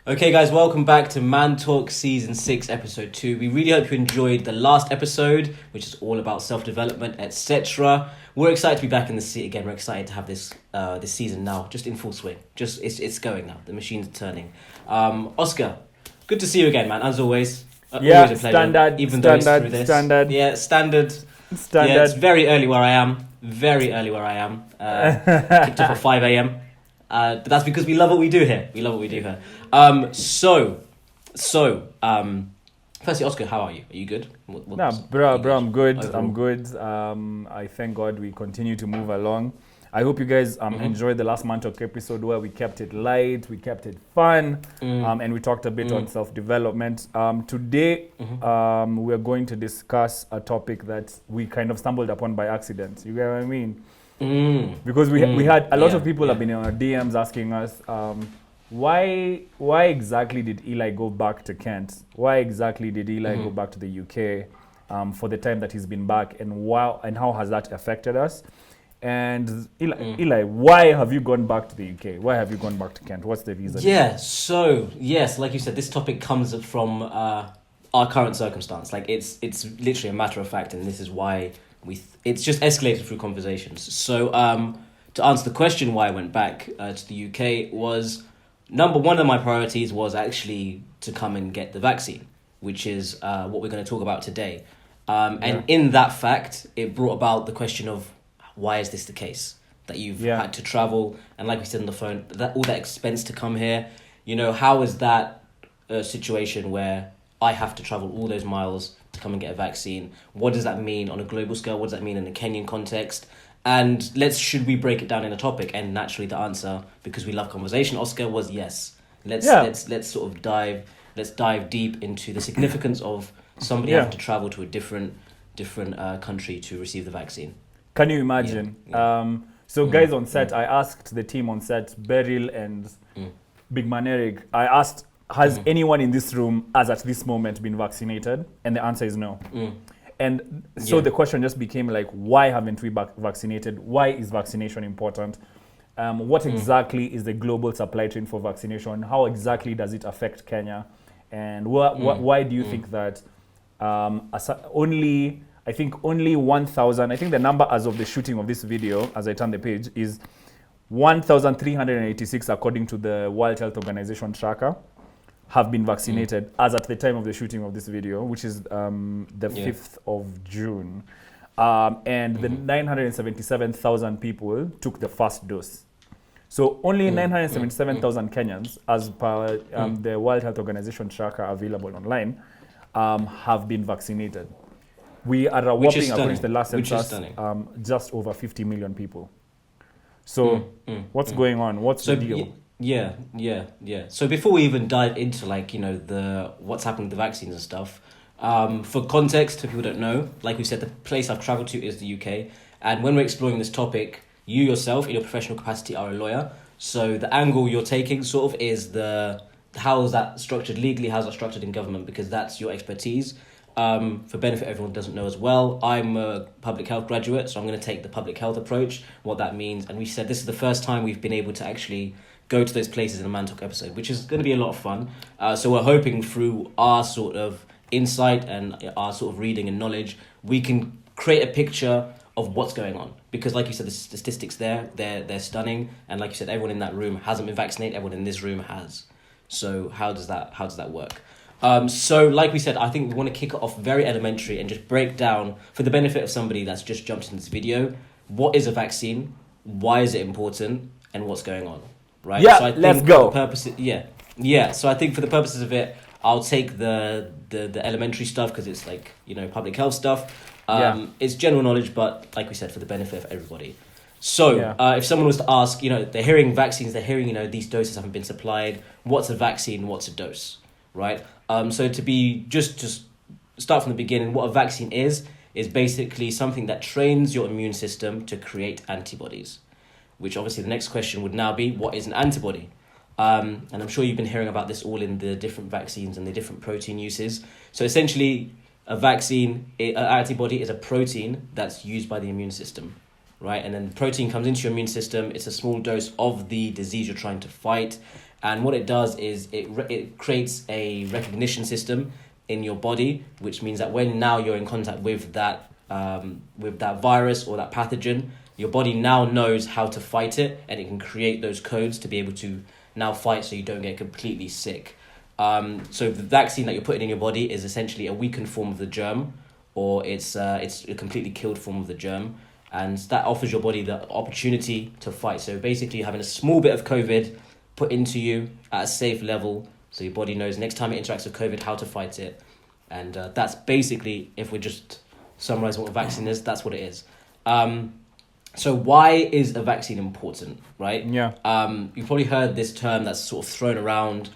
Okay, guys, welcome back to Man Talk Season 6, Episode 2. We really hope you enjoyed the last episode, which is all about self-development, etc. We're excited to be back in the seat again. We're excited to have this season now, just in full swing. It's going now. The machine's turning. Oscar, good to see you again, man, as always. Always a pleasure. Standard. Yeah, standard. Yeah, it's very early where I am. Kicked off at 5 a.m. But that's because we love what we do here. Firstly, Oscar, how are you? Are you good? Bro, I'm good. Overall? I'm good. I thank God we continue to move along. I hope you guys enjoyed the last Man Talk episode where we kept it light, we kept it fun, and we talked a bit on self-development. Today, we're going to discuss a topic that we kind of stumbled upon by accident. You get what I mean? Because we had a lot of people have been in our DMs asking us, why exactly did Eli go back to Kent? Why exactly did Eli go back to the UK for the time that he's been back, and how has that affected us? And Eli, why have you gone back to the UK? Why have you gone back to Kent? What's the reason? Yeah, so yes, like you said, this topic comes from our current circumstance. Like it's literally a matter of fact, and this is why it's just escalated through conversations. So to answer the question why I went back to the UK was, number one of my priorities was actually to come and get the vaccine, which is what we're going to talk about today. And in that fact, it brought about the question of, why is this the case? That you've had to travel, and like we said on the phone, that all that expense to come here, how is that a situation where I have to travel all those miles to come and get a vaccine? What does that mean on a global scale? What does that mean in a Kenyan context? And should we break it down in a topic? And naturally the answer, because we love conversation, Oscar, was yes. Let's sort of dive deep into the significance of somebody having to travel to a different country to receive the vaccine. Can you imagine? So guys on set, I asked the team on set, Beryl and Big Man Eric, I asked, has anyone in this room as at this moment been vaccinated? And the answer is no. And so the question just became like, why haven't we vaccinated? Why is vaccination important? What exactly is the global supply chain for vaccination? How exactly does it affect Kenya? And why do you think that only 1,000, I think the number as of the shooting of this video, as I turn the page, is 1,386 according to the World Health Organization tracker, have been vaccinated as at the time of the shooting of this video, which is the 5th of June. And the 977,000 people took the first dose. So only 977,000 Kenyans, as per the World Health Organization tracker available online, have been vaccinated. We are a whopping, according to the last census, just over 50 million people. So what's going on? What's the deal? Yeah. So before we even dive into what's happening with the vaccines and stuff, for context, if people don't know, like we said, the place I've traveled to is the UK. And when we're exploring this topic, you yourself, in your professional capacity, are a lawyer. So the angle you're taking sort of is how is that structured legally, how's that structured in government, because that's your expertise. For benefit everyone who doesn't know as well, I'm a public health graduate, so I'm going to take the public health approach, what that means. And we said this is the first time we've been able to actually go to those places in a Man Talk episode, which is going to be a lot of fun. So we're hoping through our sort of insight and our sort of reading and knowledge, we can create a picture of what's going on. Because like you said, the statistics they're stunning. And like you said, everyone in that room hasn't been vaccinated, everyone in this room has. So how does that work? So like we said, I think we want to kick it off very elementary and just break down, for the benefit of somebody that's just jumped into this video, what is a vaccine, why is it important, and what's going on, right? Yeah, so I think let's go. So I think for the purposes of it, I'll take the elementary stuff because it's like, public health stuff. It's general knowledge, but like we said, for the benefit of everybody. So if someone was to ask, they're hearing vaccines, they're hearing, these doses haven't been supplied. What's a vaccine? What's a dose? Right? So to start from the beginning, what a vaccine is basically something that trains your immune system to create antibodies, which obviously the next question would now be, what is an antibody? And I'm sure you've been hearing about this all in the different vaccines and the different protein uses. So essentially, an antibody is a protein that's used by the immune system, right? And then protein comes into your immune system. It's a small dose of the disease you're trying to fight. And what it does is it creates a recognition system in your body, which means that when now you're in contact with that virus or that pathogen, your body now knows how to fight it, and it can create those codes to be able to now fight so you don't get completely sick. So the vaccine that you're putting in your body is essentially a weakened form of the germ, or it's a completely killed form of the germ, and that offers your body the opportunity to fight. So basically you're having a small bit of COVID put into you at a safe level, so your body knows next time it interacts with COVID how to fight it. And that's basically, if we just summarize what a vaccine is, that's what it is. So why is a vaccine important, right? Yeah. You've probably heard this term that's sort of thrown around,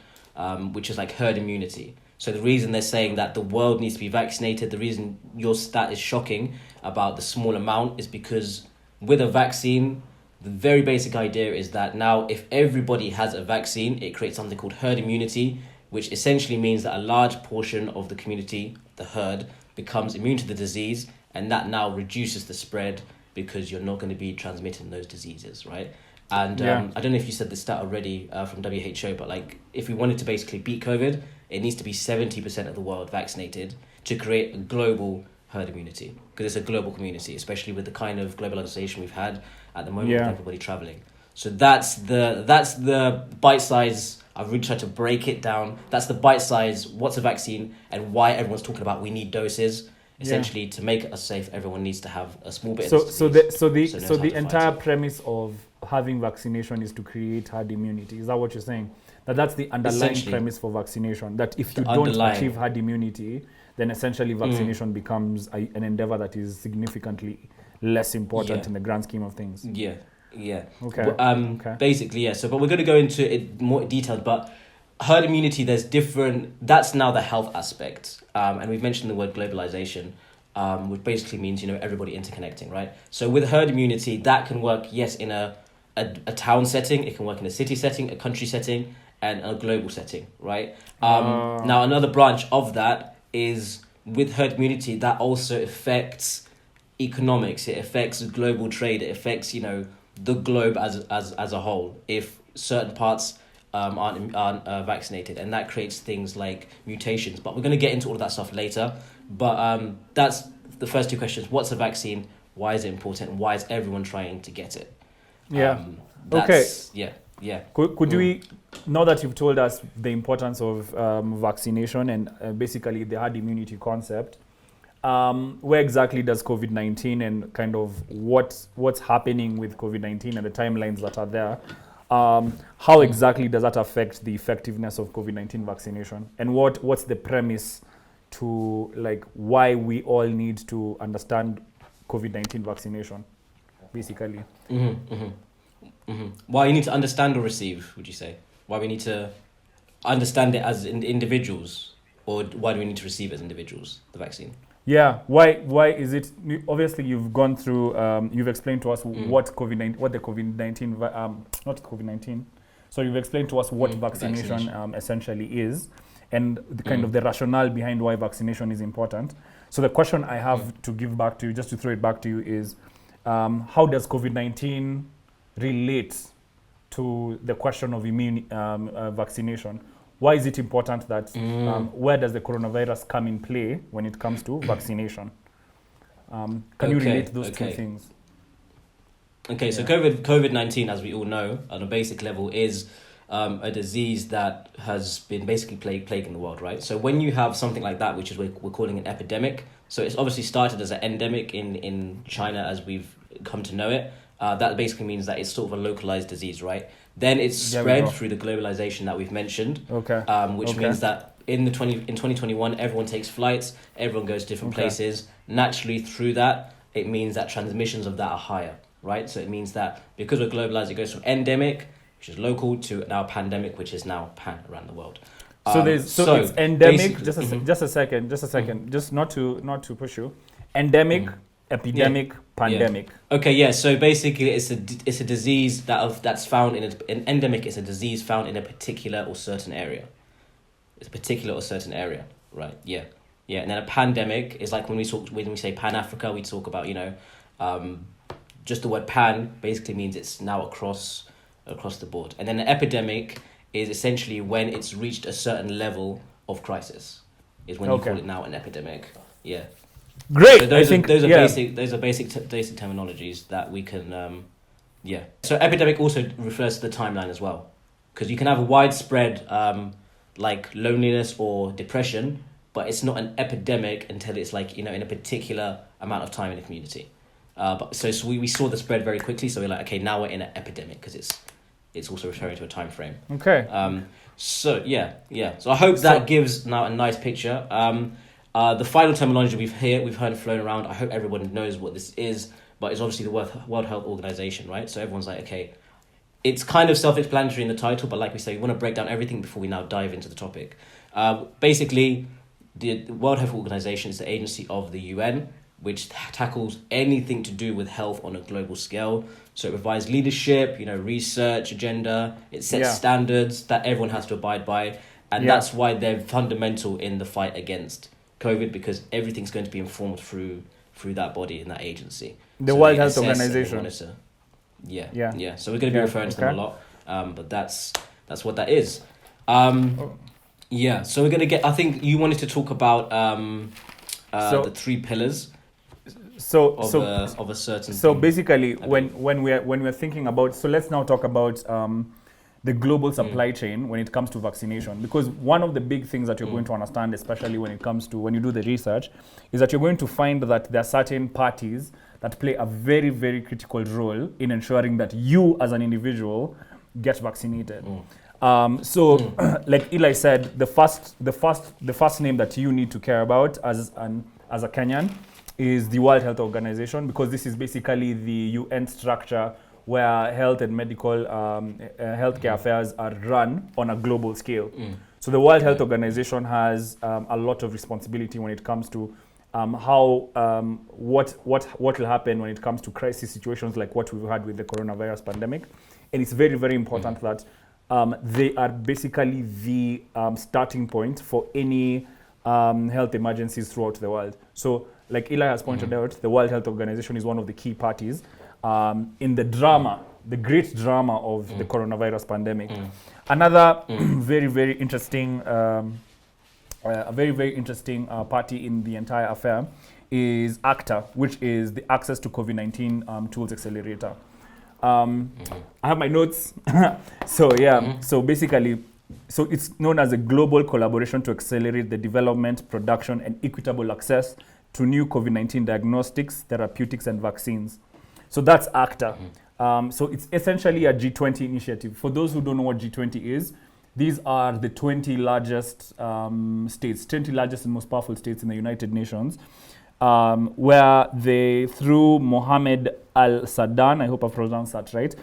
which is like herd immunity. So the reason they're saying that the world needs to be vaccinated, the reason your stat is shocking about the small amount, is because with a vaccine, the very basic idea is that now if everybody has a vaccine, it creates something called herd immunity, which essentially means that a large portion of the community, the herd, becomes immune to the disease, and that now reduces the spread because you're not going to be transmitting those diseases, right? And I don't know if you said this stat already from WHO, but like if we wanted to basically beat COVID, it needs to be 70% of the world vaccinated to create a global herd immunity, because it's a global community, especially with the kind of globalization we've had at the moment with everybody traveling. So that's the bite size. I've really tried to break it down. That's the bite size. What's a vaccine and why everyone's talking about we need doses. Essentially, to make us safe, everyone needs to have a small bit. So the entire premise of having vaccination is to create herd immunity. Is that what you're saying? That's the underlying premise for vaccination. That if you don't achieve herd immunity, then essentially vaccination becomes an endeavor that is significantly less important in the grand scheme of things. Yeah. Okay. Basically, yeah. So, but we're going to go into it more detailed. But herd immunity, there's different. That's now the health aspect. And we've mentioned the word globalization, which basically means everybody interconnecting, right? So with herd immunity, that can work, yes, in a town setting. It can work in a city setting, a country setting, and a global setting, right? Now another branch of that is with herd immunity that also affects economics. It affects global trade. It affects the globe as a whole. If certain parts aren't vaccinated, and that creates things like mutations. But we're going to get into all of that stuff later. But that's the first two questions. What's a vaccine? Why is it important? Why is everyone trying to get it? Okay. Yeah. Could we, now that you've told us the importance of vaccination and basically the herd immunity concept, where exactly does COVID-19 and kind of what's happening with COVID-19 and the timelines that are there, how exactly does that affect the effectiveness of COVID-19 vaccination? And what's the premise to why we all need to understand COVID-19 vaccination, basically? Why you need to understand or receive, would you say? Why we need to understand it as individuals, or why do we need to receive it as individuals, the vaccine? Yeah, why is it? Obviously, you've gone through. You've explained to us what the COVID-19, not COVID-19. So you've explained to us what vaccination essentially is, and the kind of the rationale behind why vaccination is important. So the question I have to give back to you, just to throw it back to you, is how does COVID-19 relate to the question of vaccination? Why is it important that, where does the coronavirus come in play when it comes to vaccination? Can you relate those two things? Okay, so COVID-19, as we all know, on a basic level, is a disease that has been basically plaguing the world, right? So when you have something like that, which is we're calling an epidemic, so it's obviously started as an endemic in China as we've come to know it. That basically means that it's sort of a localized disease, right? Then it's spread through the globalization that we've mentioned, which means that in 2021, everyone takes flights, everyone goes to different places. Naturally, through that, it means that transmissions of that are higher, right? So it means that because we're globalized, it goes from endemic, which is local, to now pandemic, which is now pan around the world. So it's endemic. Just a second. Just not to push you. Endemic. Epidemic, pandemic. Okay, yeah. So basically, it's a disease that's found in an endemic. It's a disease found in a particular or certain area. It's a particular or certain area, right? Yeah. And then a pandemic is like when we say Pan Africa, we talk about just the word pan basically means it's now across the board. And then an epidemic is essentially when it's reached a certain level of crisis, is when you call it now an epidemic. Yeah. Great. So those are basic terminologies that we can. So epidemic also refers to the timeline as well, because you can have a widespread like loneliness or depression, but it's not an epidemic until it's like, in a particular amount of time in the community. But so we saw the spread very quickly, so we're like, okay, now we're in an epidemic because it's also referring to a time frame. Okay. So I hope that gives now a nice picture. The final terminology we've heard flown around. I hope everyone knows what this is, but it's obviously the World Health Organization, right? So everyone's like, okay, it's kind of self-explanatory in the title, but like we say, we want to break down everything before we now dive into the topic. Basically, the World Health Organization is the agency of the UN, which tackles anything to do with health on a global scale. So it provides leadership, research agenda. It sets standards that everyone has to abide by, and that's why they're fundamental in the fight against COVID, because everything's going to be informed through that body and that agency. The World Health Organization. So we're going to be referring to them a lot, but that's what that is. So we're going to get. I think you wanted to talk about the three pillars. Of a certain. So thing. Basically, when we're thinking about, so let's now talk about the global supply chain when it comes to vaccination, because one of the big things that you're going to understand, especially when you do the research, is that you're going to find that there are certain parties that play a very, very critical role in ensuring that you as an individual get vaccinated. Like Eli said, the first name that you need to care about as a Kenyan is the World Health Organization, because this is basically the UN structure where health and medical healthcare affairs are run on a global scale. So the World Health Organization has a lot of responsibility when it comes to what will happen when it comes to crisis situations like what we've had with the coronavirus pandemic. And it's very, very important that they are basically the starting point for any health emergencies throughout the world. So like Eli has pointed out, the World Health Organization is one of the key parties in the great drama of the coronavirus pandemic. Another very, very interesting party in the entire affair is ACTA, which is the Access to COVID-19 Tools Accelerator. I have my notes. So basically, it's known as a global collaboration to accelerate the development, production, and equitable access to new COVID-19 diagnostics, therapeutics, and vaccines. So that's ACTA. So it's essentially a G20 initiative. For those who don't know what G20 is, these are the 20 largest states, 20 largest and most powerful states in the United Nations, where they, through Mohammed Al-Sadan, I hope I pronounced that right,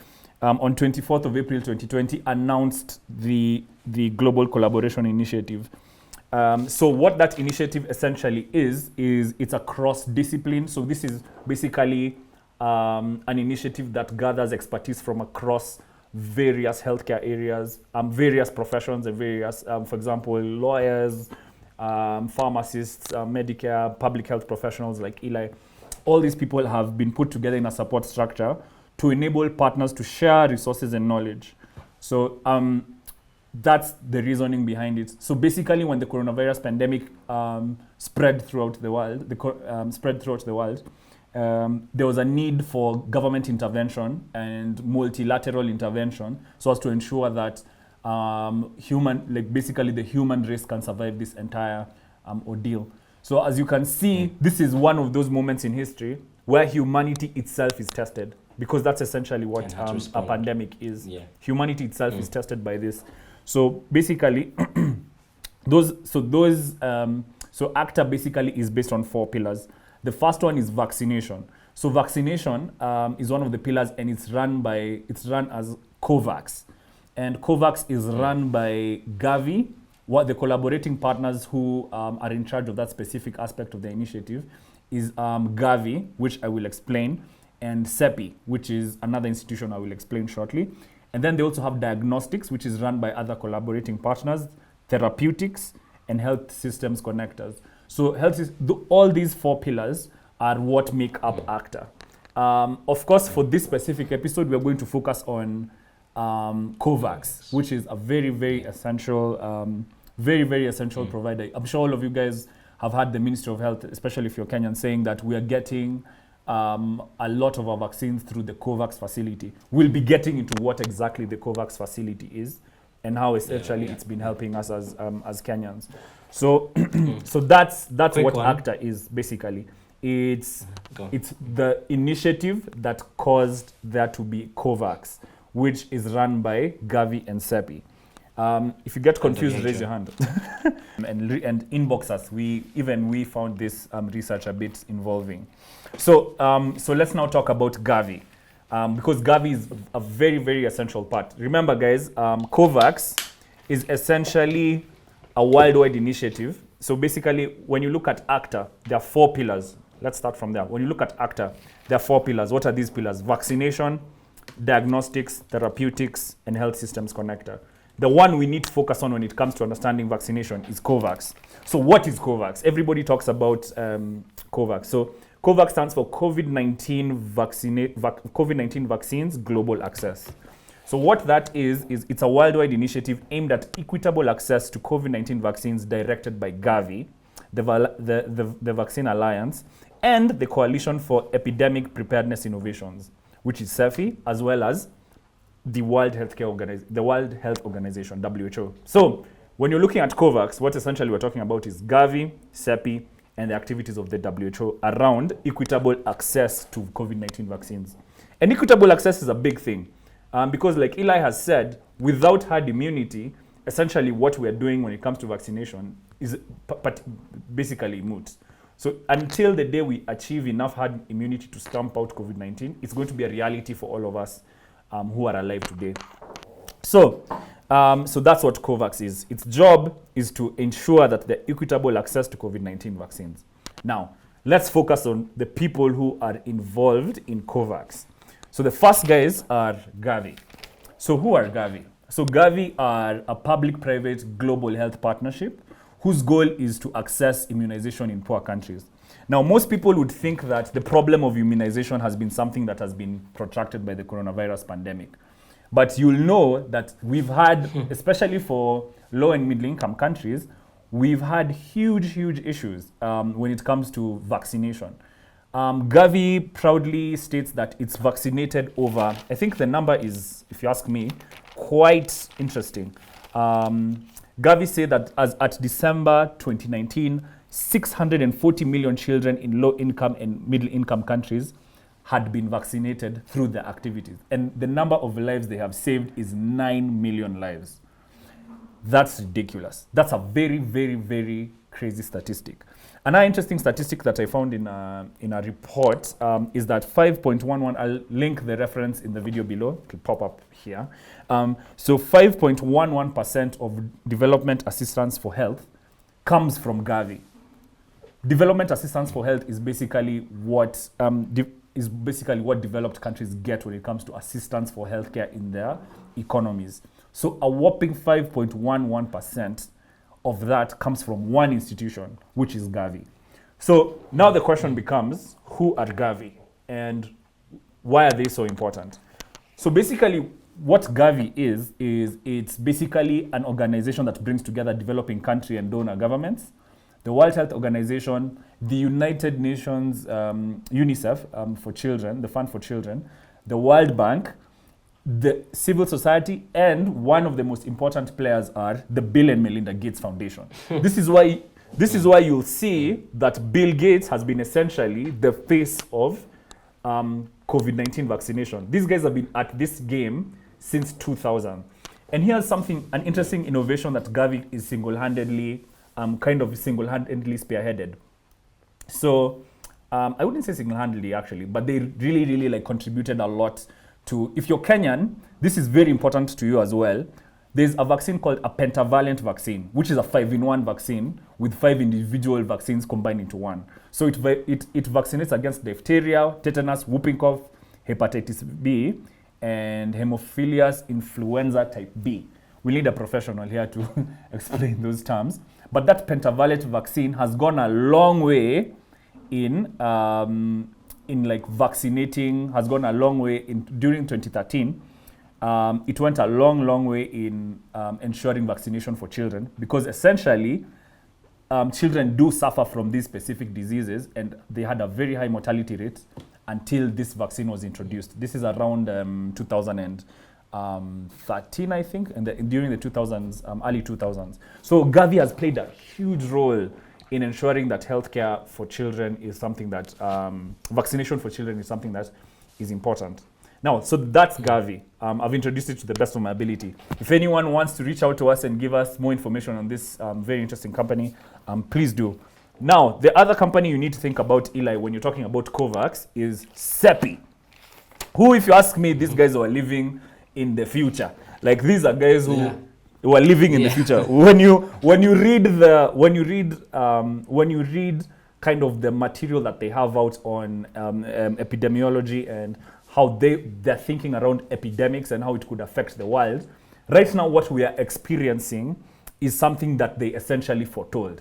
on 24th of April 2020, announced the Global Collaboration Initiative. So what that initiative essentially is it's a cross-discipline. So this is basically an initiative that gathers expertise from across various healthcare areas, various professions, and various, for example, lawyers, pharmacists, Medicare, public health professionals like Eli. All these people have been put together in a support structure to enable partners to share resources and knowledge. So that's the reasoning behind it. So basically, when the coronavirus pandemic spread throughout the world, there was a need for government intervention and multilateral intervention so as to ensure that the human race can survive this entire ordeal. So as you can see, this is one of those moments in history where humanity itself is tested, because that's essentially what a pandemic is. Humanity itself is tested by this. So basically, so ACTA basically is based on 4 pillars. The first one is vaccination. So vaccination is one of the pillars, and it's run as COVAX. And COVAX is run by Gavi. What the collaborating partners who are in charge of that specific aspect of the initiative is Gavi, which I will explain, and CEPI, which is another institution I will explain shortly. And then they also have diagnostics, which is run by other collaborating partners, therapeutics, and health systems connectors. So all these 4 pillars are what make up ACTA. Of course, for this specific episode, we're going to focus on COVAX, which is a very, very essential, provider. I'm sure all of you guys have heard the Ministry of Health, especially if you're Kenyan, saying that we are getting a lot of our vaccines through the COVAX facility. We'll be getting into what exactly the COVAX facility is and how essentially it's been helping us as Kenyans. So, so that's Quick what one. ACTA is basically. It's the initiative that caused there to be COVAX, which is run by Gavi and CEPI. If you get confused, raise your hand and inbox us. We found this research a bit involving. So let's now talk about Gavi, because Gavi is a very, very essential part. Remember, guys, COVAX is essentially a worldwide initiative. So basically, when you look at ACTA, there are 4 pillars. Let's start from there. When you look at ACTA, there are 4 pillars. What are these pillars? Vaccination, diagnostics, therapeutics, and health systems connector. The one we need to focus on when it comes to understanding vaccination is COVAX. So what is COVAX? Everybody talks about COVAX. So COVAX stands for COVID-19 vaccines global access. So what that is it's a worldwide initiative aimed at equitable access to COVID-19 vaccines directed by Gavi, the Vaccine Alliance, and the Coalition for Epidemic Preparedness Innovations, which is CEPI, as well as the World Health Organization, WHO. So when you're looking at COVAX, what essentially we're talking about is Gavi, CEPI, and the activities of the WHO around equitable access to COVID-19 vaccines. And equitable access is a big thing because, like Eli has said, without herd immunity, essentially what we're doing when it comes to vaccination is basically moot. So until the day we achieve enough herd immunity to stamp out COVID-19, it's going to be a reality for all of us who are alive today. So that's what COVAX is. Its job is to ensure that the equitable access to COVID-19 vaccines. Now, let's focus on the people who are involved in COVAX. So the first guys are Gavi. So who are Gavi? So Gavi are a public-private global health partnership whose goal is to access immunization in poor countries. Now, most people would think that the problem of immunization has been something that has been protracted by the coronavirus pandemic. But you'll know that we've had, especially for low and middle income countries, we've had huge issues when it comes to vaccination. Gavi proudly states that it's vaccinated over, I think the number is, if you ask me, quite interesting. Gavi said that as at December 2019, 640 million children in low-income and middle-income countries had been vaccinated through their activities. And the number of lives they have saved is 9 million lives. That's ridiculous. That's a very, very, very crazy statistic. Another interesting statistic that I found in a report is that 5.11, I'll link the reference in the video below, it'll pop up here. So 5.11% of development assistance for health comes from Gavi. Development assistance for health is basically what developed countries get when it comes to assistance for healthcare in their economies. So a whopping 5.11% of that comes from one institution, which is Gavi. So now the question becomes, who are Gavi and why are they so important? So basically what Gavi is it's basically an organization that brings together developing country and donor governments, the World Health Organization, the United Nations, UNICEF for children, the Fund for Children, the World Bank, the civil society, and one of the most important players are the Bill and Melinda Gates Foundation. This is why you'll see that Bill Gates has been essentially the face of COVID-19 vaccination. These guys have been at this game since 2000. And here's an interesting innovation that Gavi is single-handedly spearheaded. So I wouldn't say single-handedly actually, but they really contributed a lot to, if you're Kenyan, this is very important to you as well. There's a vaccine called a pentavalent vaccine, which is a 5-in-1 vaccine with 5 individual vaccines combined into one. So it vaccinates against diphtheria, tetanus, whooping cough, hepatitis B, and Haemophilus influenza type B. We need a professional here to explain those terms. But that pentavalent vaccine has gone a long way in in like vaccinating has gone a long way during 2013. It went a long way in ensuring vaccination for children, because essentially children do suffer from these specific diseases, and they had a very high mortality rate until this vaccine was introduced. This is around 2013, I think, and during the 2000s, early 2000s. So Gavi has played a huge role in ensuring that healthcare for children is something that, vaccination for children is something that is important. Now, so that's Gavi. I've introduced it to the best of my ability. If anyone wants to reach out to us and give us more information on this very interesting company, please do. Now, the other company you need to think about, Eli, when you're talking about COVAX is CEPI, who, if you ask me, these guys are living in the future. Like, these are guys who are living in the future. When you read kind of the material that they have out on epidemiology and how they're thinking around epidemics and how it could affect the world, right now what we are experiencing is something that they essentially foretold.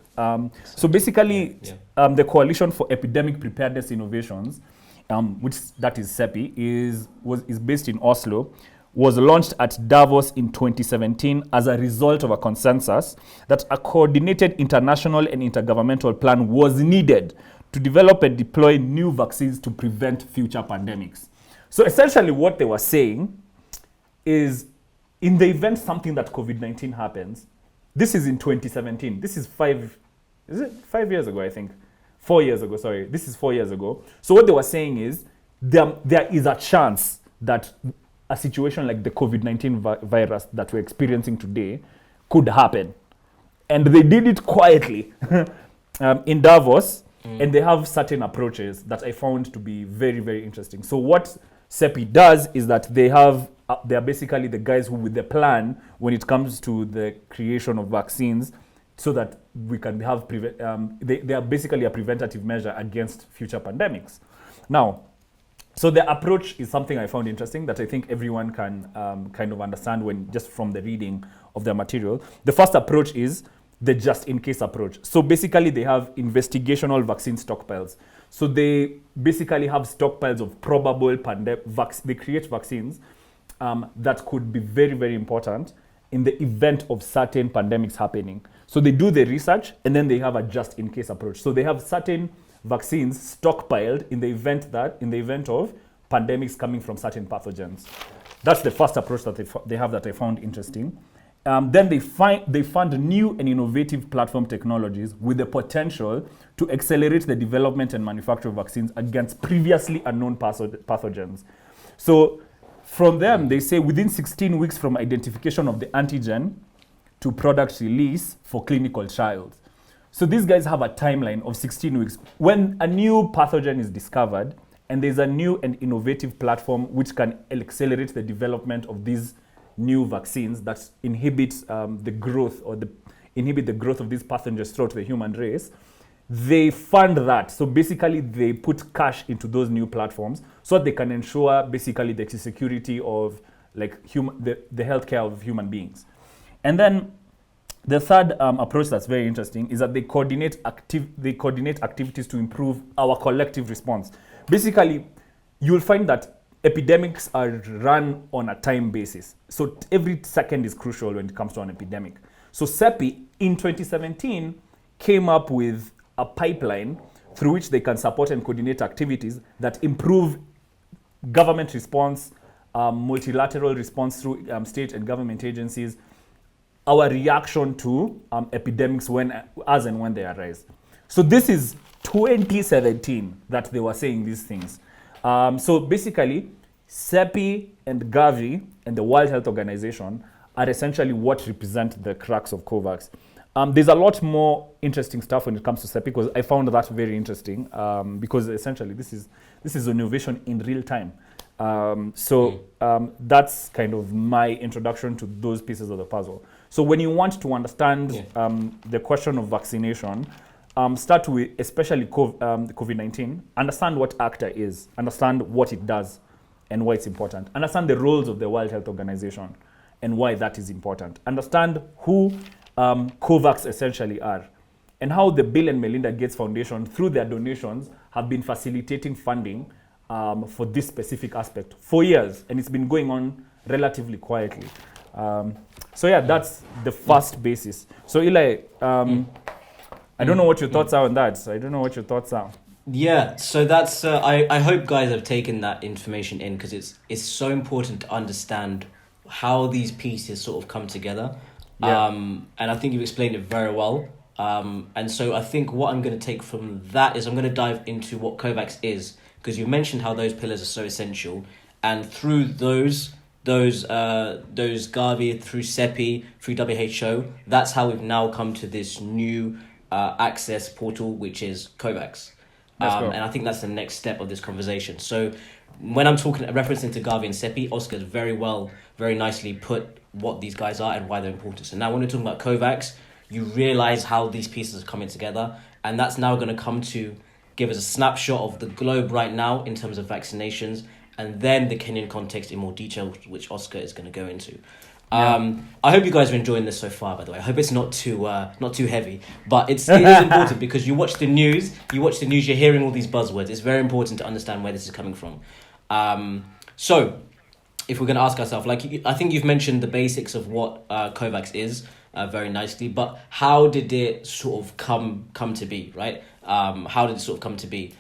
So basically, the Coalition for Epidemic Preparedness Innovations, which that is CEPI, is based in Oslo, was launched at Davos in 2017 as a result of a consensus that a coordinated international and intergovernmental plan was needed to develop and deploy new vaccines to prevent future pandemics. So essentially what they were saying is, in the event something that COVID-19 happens, this is in 2017. This is 5 years ago, I think. 4 years ago, sorry. This is 4 years ago. So what they were saying is, there is a chance that a situation like the COVID-19 virus that we're experiencing today could happen. And they did it quietly in Davos, and they have certain approaches that I found to be very, very interesting. So what CEPI does is that they are basically the guys who with the plan when it comes to the creation of vaccines, so that we can have they are basically a preventative measure against future pandemics. Now, so the approach is something I found interesting that I think everyone can kind of understand when just from the reading of their material. The first approach is the just-in-case approach. So basically, they have investigational vaccine stockpiles. So they basically have stockpiles of probable they create vaccines that could be very, very important in the event of certain pandemics happening. So they do the research, and then they have a just-in-case approach. So they have certain vaccines stockpiled in the event of pandemics coming from certain pathogens. That's the first approach that they have that I found interesting. Then they fund new and innovative platform technologies with the potential to accelerate the development and manufacture of vaccines against previously unknown pathogens. So from them, they say within 16 weeks from identification of the antigen to product release for clinical trials. So these guys have a timeline of 16 weeks. When a new pathogen is discovered, and there's a new and innovative platform which can accelerate the development of these new vaccines that inhibit the growth of these pathogens throughout the human race, they fund that. So basically, they put cash into those new platforms so that they can ensure basically the security of like the healthcare of human beings. And then the third approach that's very interesting is that they coordinate activities to improve our collective response. Basically, you'll find that epidemics are run on a time basis. So every second is crucial when it comes to an epidemic. So CEPI in 2017 came up with a pipeline through which they can support and coordinate activities that improve government response, multilateral response through state and government agencies, our reaction to epidemics as and when they arise. So this is 2017 that they were saying these things. So basically, CEPI and Gavi and the World Health Organization are essentially what represent the crux of COVAX. There's a lot more interesting stuff when it comes to CEPI, because I found that very interesting, because essentially this is innovation in real time. That's kind of my introduction to those pieces of the puzzle. So when you want to understand the question of vaccination, start with especially COVID-19, understand what ACTA is, understand what it does and why it's important, understand the roles of the World Health Organization and why that is important, understand who COVAX essentially are, and how the Bill and Melinda Gates Foundation, through their donations, have been facilitating funding for this specific aspect for years, and it's been going on relatively quietly. So yeah, that's the first basis. So Eli, I don't know what your thoughts are on that. I don't know what your thoughts are. Yeah, so that's I hope guys have taken that information in, because it's so important to understand how these pieces sort of come together. Yeah. And I think you've explained it very well. And so I think what I'm going to take from that is I'm going to dive into what COVAX is, because you mentioned how those pillars are so essential, and through those Gavi, through CEPI, through WHO, that's how we've now come to this new access portal, which is COVAX. And I think that's the next step of this conversation. So when I'm talking, referencing to Gavi and CEPI, Oscar's very nicely put what these guys are and why they're important. So now when we're talking about COVAX, you realize how these pieces are coming together. And that's now going to come to give us a snapshot of the globe right now in terms of vaccinations, and then the Kenyan context in more detail, which Oscar is going to go into. Yeah. I hope you guys are enjoying this so far, by the way. I hope it's not too heavy, but it is important because you watch the news, you're hearing all these buzzwords. It's very important to understand where this is coming from. So if we're going to ask ourselves, I think you've mentioned the basics of what COVAX is very nicely, but how did it sort of come to be, right? How did it sort of come to be?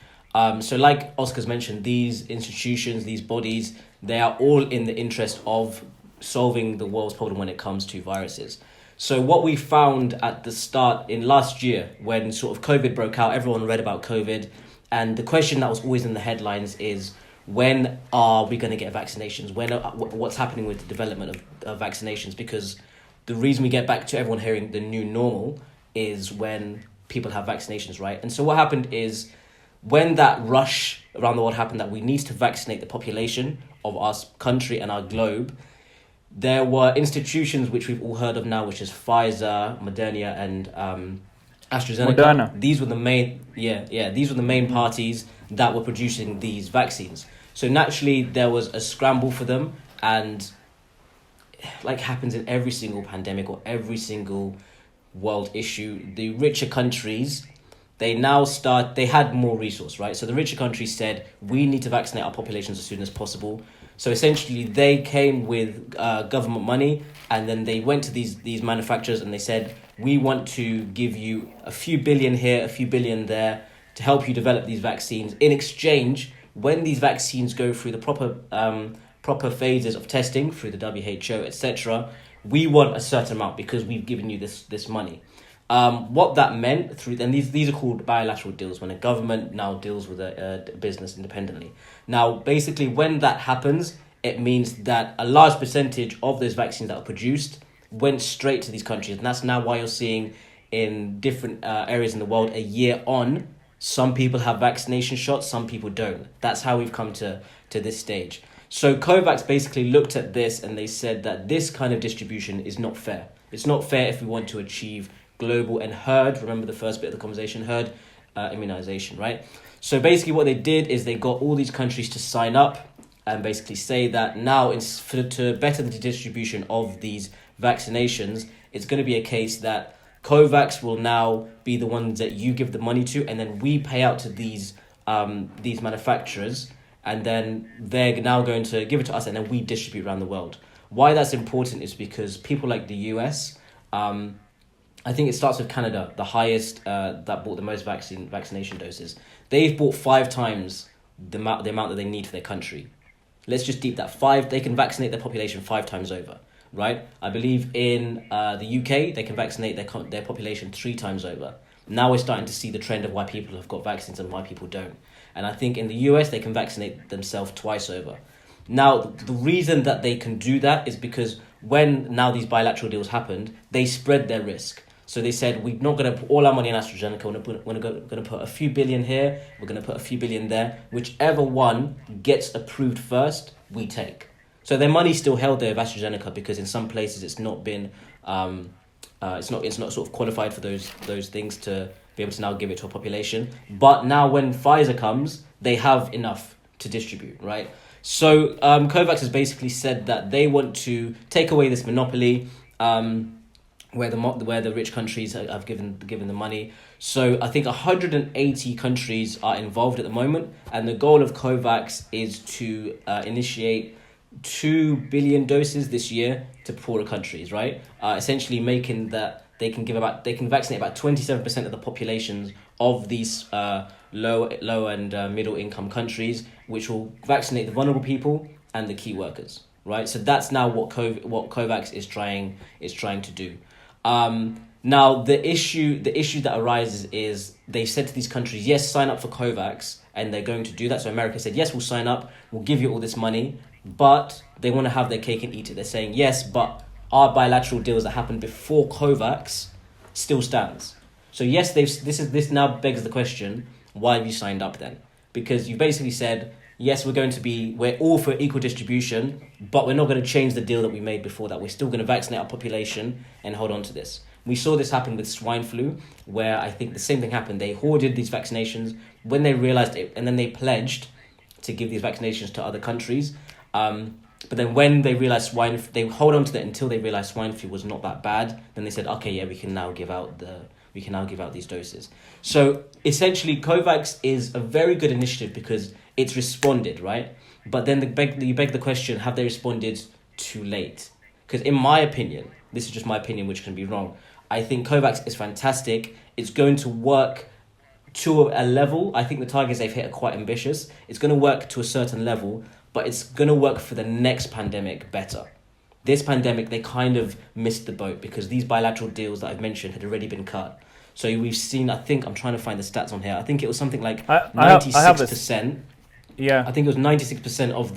So like Oscar's mentioned, these institutions, these bodies, they are all in the interest of solving the world's problem when it comes to viruses. So what we found at the start in last year, when sort of COVID broke out, everyone read about COVID, and the question that was always in the headlines is, when are we going to get vaccinations? What's happening with the development of vaccinations? Because the reason we get back to everyone hearing the new normal is when people have vaccinations, right? And so what happened is, when that rush around the world happened that we need to vaccinate the population of our country and our globe, there were institutions which we've all heard of now, which is Pfizer, Moderna, and AstraZeneca. Moderna. These were the main, these were the main parties that were producing these vaccines. So naturally, there was a scramble for them, and like happens in every single pandemic or every single world issue, the richer countries, they had more resource, right? So the richer countries said, we need to vaccinate our populations as soon as possible. So essentially, they came with government money, and then they went to these manufacturers and they said, we want to give you a few billion here, a few billion there, to help you develop these vaccines. In exchange, when these vaccines go through the proper phases of testing through the WHO, etc., we want a certain amount because we've given you this money. What that meant and these are called bilateral deals, when a government now deals with a business independently. Now, basically, when that happens, it means that a large percentage of those vaccines that were produced went straight to these countries. And that's now why you're seeing in different areas in the world, a year on, some people have vaccination shots, some people don't. That's how we've come to this stage. So COVAX basically looked at this and they said that this kind of distribution is not fair. It's not fair if we want to achieve global and herd, remember the first bit of the conversation, herd immunization, right? So basically what they did is they got all these countries to sign up and basically say that now to better the distribution of these vaccinations, it's going to be a case that COVAX will now be the ones that you give the money to, and then we pay out to these manufacturers, and then they're now going to give it to us, and then we distribute around the world. Why that's important is because people like the US, I think it starts with Canada, the highest that bought the most vaccination doses. They've bought 5 times the amount that they need for their country. Let's just deep that. They can vaccinate their population 5 times over, right? I believe in the UK, they can vaccinate their population 3 times over. Now we're starting to see the trend of why people have got vaccines and why people don't. And I think in the US, they can vaccinate themselves 2 over. Now, the reason that they can do that is because when now these bilateral deals happened, they spread their risk. So they said, we're not going to put all our money in AstraZeneca. We're going to put a few billion here. We're going to put a few billion there. Whichever one gets approved first, we take. So their money's still held there with AstraZeneca because in some places it's not been, it's not sort of qualified for those things to be able to now give it to a population. But now when Pfizer comes, they have enough to distribute, right? So COVAX has basically said that they want to take away this monopoly. where the rich countries have given the money. So I think 180 countries are involved at the moment, and the goal of COVAX is to initiate 2 billion doses this year to poorer countries, right? Essentially making that they can vaccinate about 27% of the populations of these low and middle income countries, which will vaccinate the vulnerable people and the key workers, right? So that's now what COVAX is trying to do. Now the issue that arises is they said to these countries, yes, sign up for COVAX, and they're going to do that. So America said, yes, we'll sign up, we'll give you all this money, but they want to have their cake and eat it. They're saying, yes, but our bilateral deals that happened before COVAX still stands. So yes, this now begs the question, why have you signed up then? Because you basically said, yes, we're all for equal distribution, but we're not going to change the deal that we made before that. We're still going to vaccinate our population and hold on to this. We saw this happen with swine flu, where I think the same thing happened. They hoarded these vaccinations when they realized it, and then they pledged to give these vaccinations to other countries. But then when they realized they hold on to that until they realized swine flu was not that bad. Then they said, okay, yeah, we can now give out these doses. So essentially, COVAX is a very good initiative because it's responded, right? But then you beg the question, have they responded too late? Because in my opinion, this is just my opinion, which can be wrong, I think COVAX is fantastic. It's going to work to a level. I think the targets they've hit are quite ambitious. It's going to work to a certain level, but it's going to work for the next pandemic better. This pandemic, they kind of missed the boat because these bilateral deals that I've mentioned had already been cut. So we've seen, I think, I'm trying to find the stats on here. I think it was something like 96%. Yeah. I think it was 96% of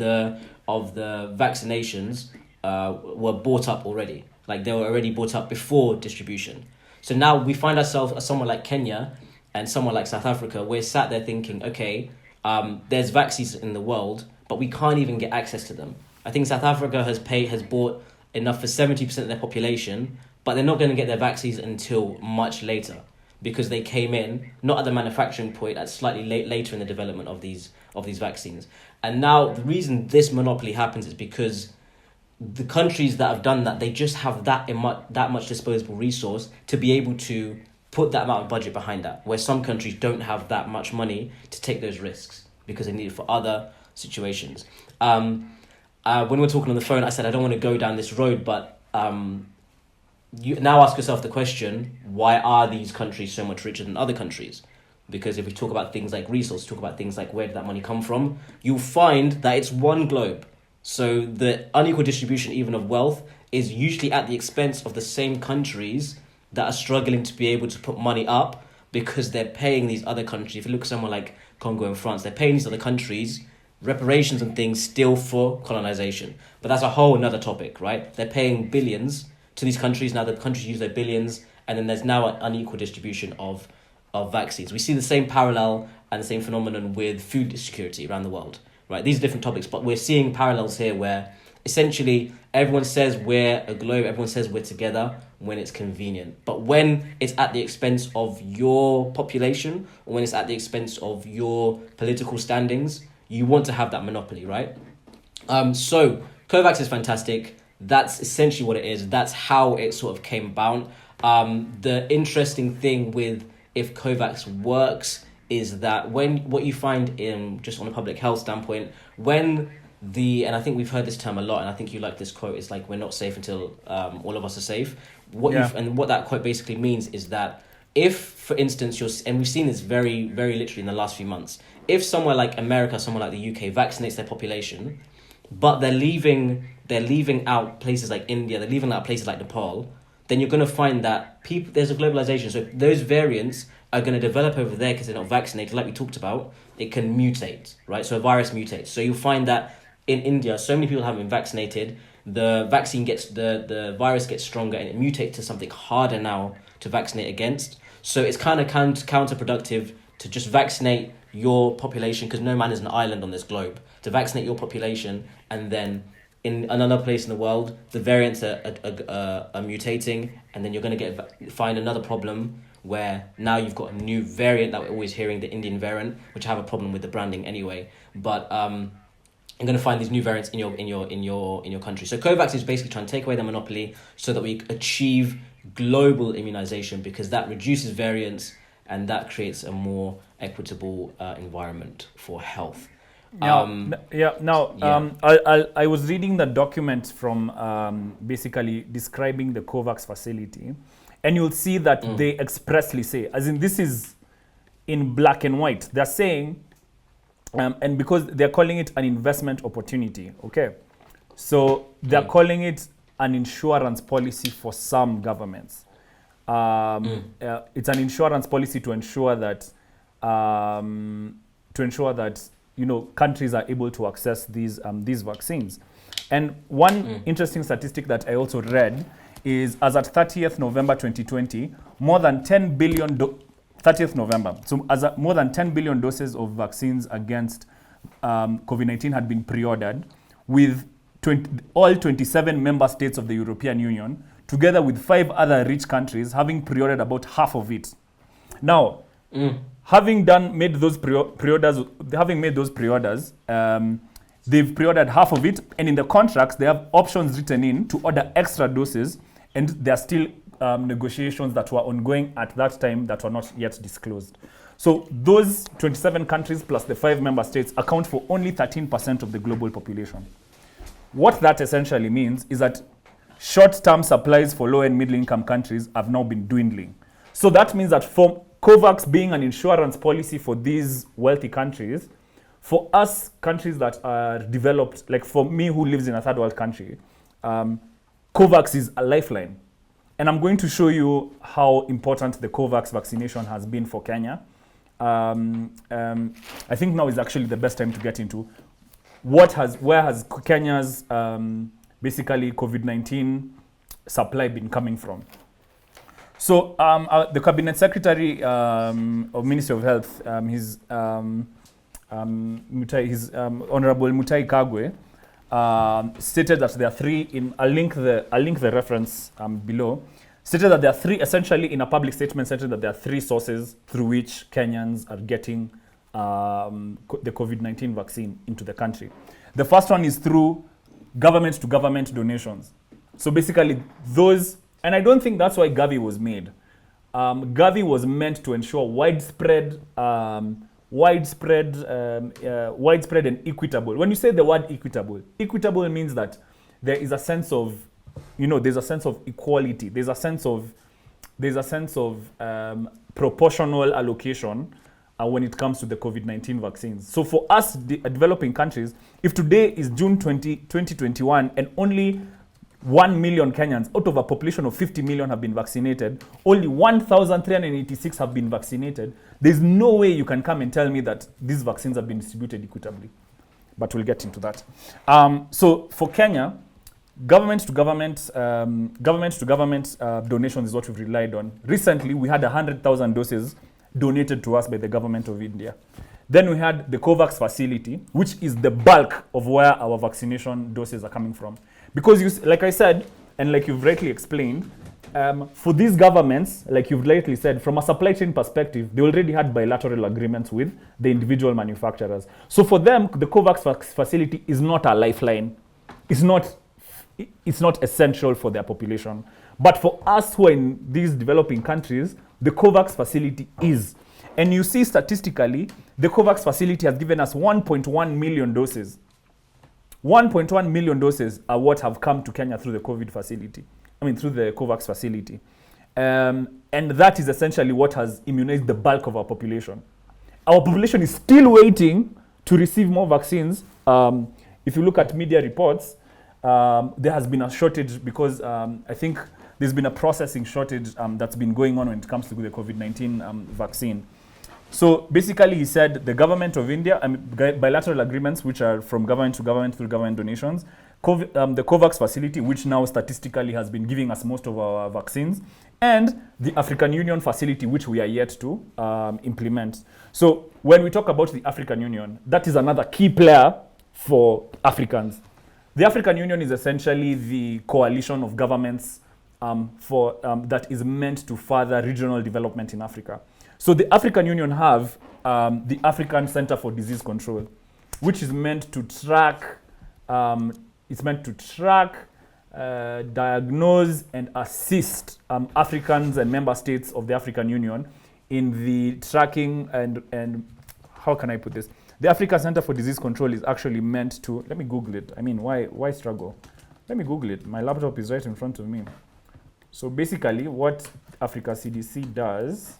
the vaccinations were bought up already. Like they were already bought up before distribution. So now we find ourselves as someone like Kenya and someone like South Africa, we're sat there thinking, okay, there's vaccines in the world, but we can't even get access to them. I think South Africa has bought enough for 70% of their population, but they're not going to get their vaccines until much later because they came in not at the manufacturing point, at slightly later in the development of these vaccines. And now the reason this monopoly happens is because the countries that have done that, they just have that much disposable resource to be able to put that amount of budget behind that, where some countries don't have that much money to take those risks because they need it for other situations. When we're talking on the phone, I said I don't want to go down this road, but you now ask yourself the question, why are these countries so much richer than other countries? Because if we talk about things like resources, talk about things like where did that money come from, you'll find that it's one globe. So the unequal distribution even of wealth is usually at the expense of the same countries that are struggling to be able to put money up because they're paying these other countries. If you look at someone like Congo and France, they're paying these other countries reparations and things still for colonization. But that's a whole another topic, right? They're paying billions to these countries. Now the countries use their billions, and then there's now an unequal distribution of vaccines. We see the same parallel and the same phenomenon with food security around the world, right? These are different topics, but we're seeing parallels here where essentially everyone says we're a globe, everyone says we're together when it's convenient. But when it's at the expense of your population or when it's at the expense of your political standings, you want to have that monopoly, right? So COVAX is fantastic. That's essentially what it is. That's how it sort of came about. The interesting thing with if COVAX works is that what you find in just on a public health standpoint, and I think we've heard this term a lot, and I think you like this quote, it's like we're not safe until all of us are safe. What that quote basically means is that if, for instance, and we've seen this very, very literally in the last few months, if somewhere like America, somewhere like the UK vaccinates their population, but they're leaving out places like India, they're leaving out places like Nepal, then you're going to find that there's a globalization. So if those variants are going to develop over there because they're not vaccinated, like we talked about, it can mutate, right? So a virus mutates. So you'll find that in India, so many people haven't been vaccinated, the virus gets stronger and it mutates to something harder now to vaccinate against. So it's kind of counterproductive to just vaccinate your population, because no man is an island on this globe, to vaccinate your population and then in another place in the world, the variants are mutating, and then you're going to find another problem where now you've got a new variant that we're always hearing, the Indian variant, which I have a problem with the branding anyway. But I'm going to find these new variants in your country. So COVAX is basically trying to take away the monopoly so that we achieve global immunization, because that reduces variance and that creates a more equitable environment for health. I was reading the document from basically describing the COVAX facility, and you'll see that they expressly say, as in this is in black and white, they're saying, and because they're calling it an investment opportunity, okay? So they're calling it an insurance policy for some governments. It's an insurance policy to ensure that countries are able to access these vaccines. And one interesting statistic that I also read is, as at 30th November 2020, more than 10 billion 30th November. So more than 10 billion doses of vaccines against COVID-19 had been pre-ordered, with all 27 member states of the European Union, together with 5 other rich countries, having pre-ordered about half of it. Now, having made those pre-orders, they've pre-ordered half of it, and in the contracts, they have options written in to order extra doses, and there are still negotiations that were ongoing at that time that were not yet disclosed. So those 27 countries plus the 5 member states account for only 13% of the global population. What that essentially means is that short-term supplies for low and middle-income countries have now been dwindling. So that means that for COVAX being an insurance policy for these wealthy countries, for us countries that are developed, like for me who lives in a third world country, COVAX is a lifeline. And I'm going to show you how important the COVAX vaccination has been for Kenya. I think now is actually the best time to get into where has Kenya's basically COVID-19 supply been coming from. So the Cabinet Secretary of Ministry of Health, his Honorable Mutai Kagwe, stated that there are 3 I'll link the reference below. Stated that there are 3, essentially in a public statement, stated that there are 3 sources through which Kenyans are getting the COVID-19 vaccine into the country. The first one is through government-to-government donations. So basically those, and I don't think that's why Gavi was made. Gavi was meant to ensure widespread and equitable. When you say the word equitable means that there is a sense of, there's a sense of equality. There's a sense of proportional allocation when it comes to the COVID-19 vaccines. So for us, developing countries, if today is June 2021 and only 1 million Kenyans out of a population of 50 million have been vaccinated, only 1,386 have been vaccinated, there's no way you can come and tell me that these vaccines have been distributed equitably. But we'll get into that. So for Kenya, government-to-government donations is what we've relied on. Recently, we had 100,000 doses donated to us by the government of India. Then we had the COVAX facility, which is the bulk of where our vaccination doses are coming from. Because, like I said, and like you've rightly explained, for these governments, like you've rightly said, from a supply chain perspective, they already had bilateral agreements with the individual manufacturers. So for them, the COVAX facility is not a lifeline. It's not essential for their population. But for us who are in these developing countries, the COVAX facility is. And you see statistically, the COVAX facility has given us 1.1 million doses. 1.1 million doses are what have come to Kenya through the through the COVAX facility. And that is essentially what has immunized the bulk of our population. Our population is still waiting to receive more vaccines. If you look at media reports, there has been a shortage because I think there's been a processing shortage that's been going on when it comes to the COVID-19 vaccine. So basically, he said the government of India, bilateral agreements, which are from government to government through government donations, the COVAX facility, which now statistically has been giving us most of our vaccines, and the African Union facility, which we are yet to implement. So when we talk about the African Union, that is another key player for Africans. The African Union is essentially the coalition of governments that is meant to further regional development in Africa. So the African Union have the African Center for Disease Control, which is meant to track diagnose and assist Africans and member states of the African Union in the tracking and how can I put this? The Africa Center for Disease Control is actually meant to, let me Google it. I mean, why struggle? Let me Google it. My laptop is right in front of me. So basically what Africa CDC does,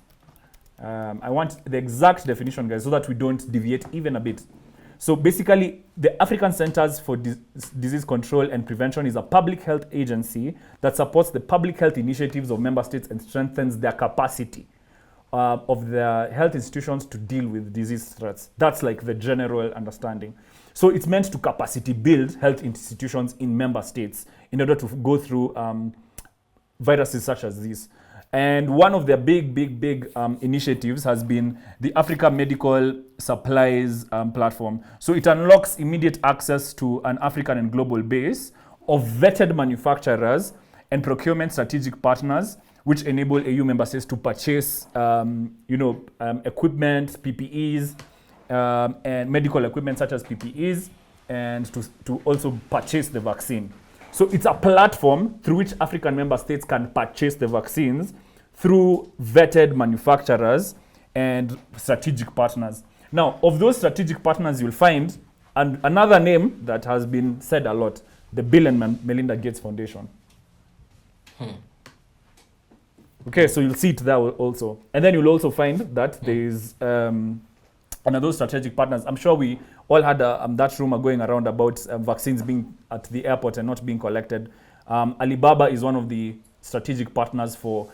I want the exact definition, guys, so that we don't deviate even a bit. So basically, the African Centers for Disease Control and Prevention is a public health agency that supports the public health initiatives of member states and strengthens their capacity of their health institutions to deal with disease threats. That's like the general understanding. So it's meant to capacity build health institutions in member states in order to go through viruses such as this. And one of their big initiatives has been the Africa Medical Supplies platform. So it unlocks immediate access to an African and global base of vetted manufacturers and procurement strategic partners, which enable AU member states to purchase, equipment, PPEs, and medical equipment such as PPEs, and to also purchase the vaccine. So it's a platform through which African member states can purchase the vaccines through vetted manufacturers and strategic partners. Now, of those strategic partners, you'll find another name that has been said a lot, the Bill and Melinda Gates Foundation. Okay, so you'll see it there also. And then you'll also find that there's another strategic partners. I'm sure we all had that rumor going around about vaccines being at the airport and not being collected. Alibaba is one of the strategic partners for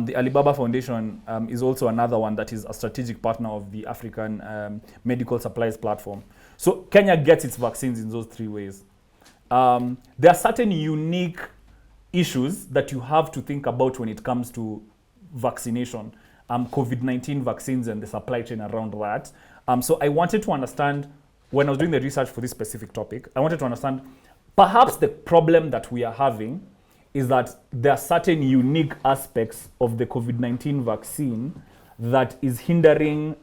the Alibaba Foundation is also another one that is a strategic partner of the African Medical Supplies platform. So Kenya gets its vaccines in those three ways. There are certain unique issues that you have to think about when it comes to vaccination, COVID-19 vaccines and the supply chain around that. So I wanted to understand, when I was doing the research for this specific topic, I wanted to understand perhaps the problem that we are having is that there are certain unique aspects of the COVID-19 vaccine that is hindering